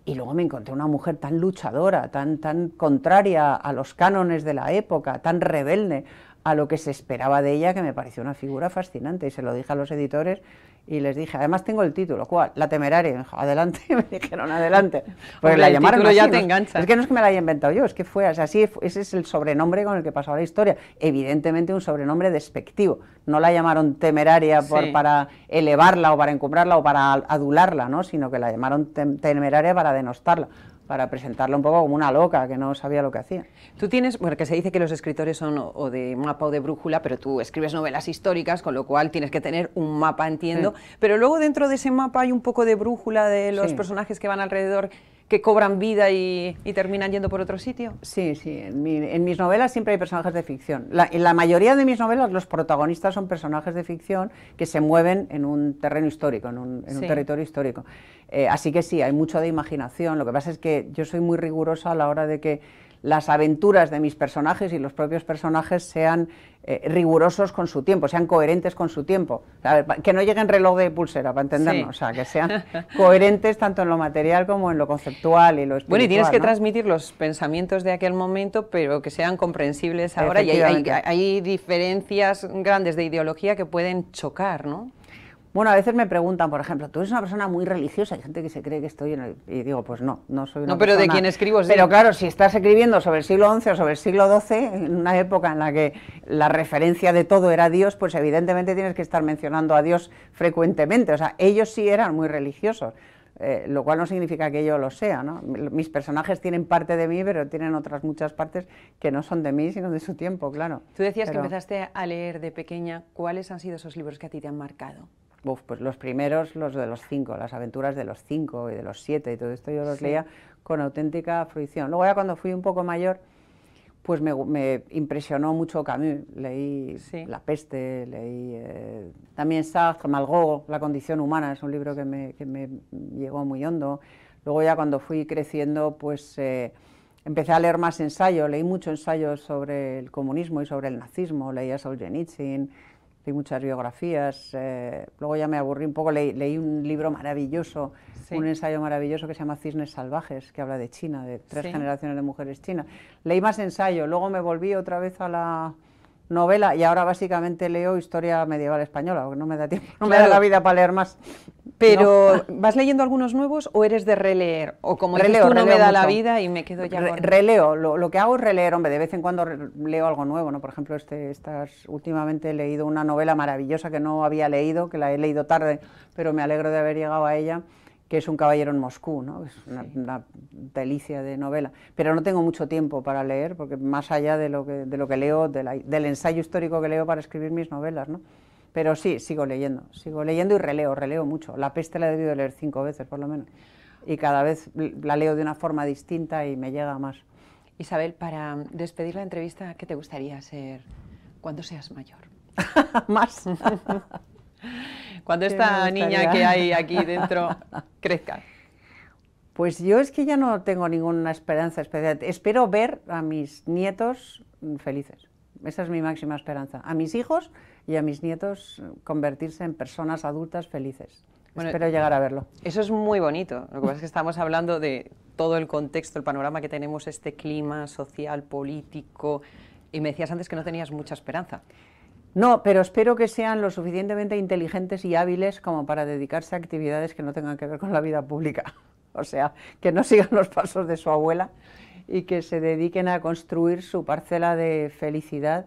Y luego me encontré una mujer tan luchadora, tan contraria a los cánones de la época, tan rebelde a lo que se esperaba de ella, que me pareció una figura fascinante, y se lo dije a los editores y les dije, además tengo el título, ¿cuál? La Temeraria. Y me dijo, adelante, y me dijeron, adelante. Pues la llamaron así, ya te engancha. Es que no es que me la haya inventado yo, es que fue así, ese es el sobrenombre con el que pasó la historia. Evidentemente un sobrenombre despectivo. No la llamaron Temeraria para elevarla o para encumbrarla o para adularla, ¿no? Sino que la llamaron Temeraria para denostarla, para presentarla un poco como una loca que no sabía lo que hacía. Tú tienes, bueno, que se dice que los escritores son o de mapa o de brújula, pero tú escribes novelas históricas, con lo cual tienes que tener un mapa, entiendo, pero luego dentro de ese mapa hay un poco de brújula de los personajes que van alrededor, que cobran vida y terminan yendo por otro sitio. Sí, sí, en mis novelas siempre hay personajes de ficción. En la mayoría de mis novelas los protagonistas son personajes de ficción que se mueven en un terreno histórico, en un territorio histórico. Así que sí, hay mucho de imaginación. Lo que pasa es que yo soy muy rigurosa a la hora de que las aventuras de mis personajes y los propios personajes sean rigurosos con su tiempo, sean coherentes con su tiempo. A ver, que no lleguen reloj de pulsera, para entendernos, o sea, que sean coherentes tanto en lo material como en lo conceptual y lo espiritual. Bueno, y tienes que transmitir los pensamientos de aquel momento, pero que sean comprensibles ahora, y hay diferencias grandes de ideología que pueden chocar, ¿no? Bueno, a veces me preguntan, por ejemplo, tú eres una persona muy religiosa, hay gente que se cree que estoy y digo, pues no soy una persona... No, pero de quien escribo sí. Pero claro, si estás escribiendo sobre el siglo XI o sobre el siglo XII, en una época en la que la referencia de todo era Dios, pues evidentemente tienes que estar mencionando a Dios frecuentemente. O sea, ellos sí eran muy religiosos, lo cual no significa que yo lo sea, ¿no? Mis personajes tienen parte de mí, pero tienen otras muchas partes que no son de mí, sino de su tiempo, claro. Tú decías que empezaste a leer de pequeña. ¿Cuáles han sido esos libros que a ti te han marcado? Pues los primeros, los de los 5, las aventuras de los 5 y de los 7 y todo esto yo los leía con auténtica fruición. Luego ya cuando fui un poco mayor, pues me impresionó mucho Camus, leí La peste, leí también Sartre, Malraux, La condición humana, es un libro que me llegó muy hondo. Luego ya cuando fui creciendo, pues empecé a leer más ensayo, leí muchos ensayos sobre el comunismo y sobre el nazismo, leí a Solzhenitsyn, leí muchas biografías, luego ya me aburrí un poco, leí un libro maravilloso, un ensayo maravilloso que se llama Cisnes salvajes, que habla de China, de 3 generaciones de mujeres chinas. Leí más ensayo, luego me volví otra vez a la novela y ahora básicamente leo historia medieval española, porque no me da tiempo, no me da la vida para leer más. Pero, ¿vas leyendo algunos nuevos o eres de releer? O como dices tú, no me da la vida y me quedo ya con... Releo, lo que hago es releer, hombre, de vez en cuando leo algo nuevo, ¿no? Por ejemplo, últimamente he leído una novela maravillosa que no había leído, que la he leído tarde, pero me alegro de haber llegado a ella, que es Un caballero en Moscú, ¿no? Es una delicia de novela. Pero no tengo mucho tiempo para leer, porque más allá de lo que leo, del ensayo histórico que leo para escribir mis novelas, ¿no? Pero sí, sigo leyendo y releo mucho. La peste la he debido leer 5 veces, por lo menos. Y cada vez la leo de una forma distinta y me llega más. Isabel, para despedir la entrevista, ¿qué te gustaría ser cuando seas mayor? Más. Cuando esta niña que hay aquí dentro crezca. Pues yo es que ya no tengo ninguna esperanza especial. Espero ver a mis nietos felices. Esa es mi máxima esperanza. A mis hijos y a mis nietos convertirse en personas adultas felices. Bueno, espero llegar a verlo. Eso es muy bonito. Lo que pasa es que estamos hablando de todo el contexto, el panorama que tenemos, este clima social, político, y me decías antes que no tenías mucha esperanza. No, pero espero que sean lo suficientemente inteligentes y hábiles como para dedicarse a actividades que no tengan que ver con la vida pública. O sea, que no sigan los pasos de su abuela y que se dediquen a construir su parcela de felicidad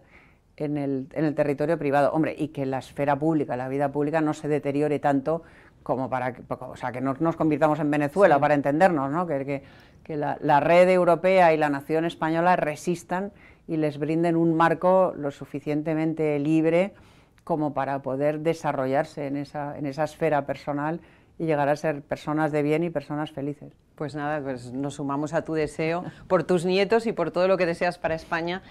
en el territorio privado. Hombre, y que la esfera pública, la vida pública no se deteriore tanto como que no nos convirtamos en Venezuela, para entendernos, ¿no? Que la red europea y la nación española resistan y les brinden un marco lo suficientemente libre como para poder desarrollarse en esa esfera personal y llegar a ser personas de bien y personas felices. Pues nada, pues nos sumamos a tu deseo por tus nietos y por todo lo que deseas para España.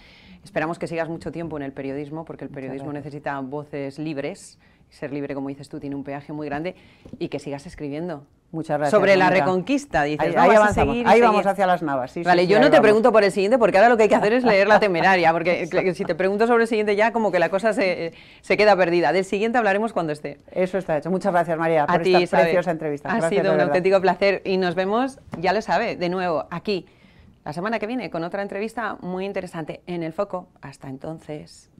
Esperamos que sigas mucho tiempo en el periodismo, porque el periodismo necesita voces libres. Ser libre, como dices tú, tiene un peaje muy grande, y que sigas escribiendo. Muchas gracias. Sobre la Reconquista, dices. Ahí avanzamos, ahí vamos hacia las Navas. Sí, vale, sí, yo no te pregunto por el siguiente, porque ahora lo que hay que hacer es leer La Temeraria, porque si te pregunto sobre el siguiente ya como que la cosa se queda perdida. Del siguiente hablaremos cuando esté. Eso está hecho. Muchas gracias, María, por esta preciosa entrevista. Ha sido un auténtico placer y nos vemos, ya lo sabe, de nuevo aquí la semana que viene con otra entrevista muy interesante en El Foco. Hasta entonces.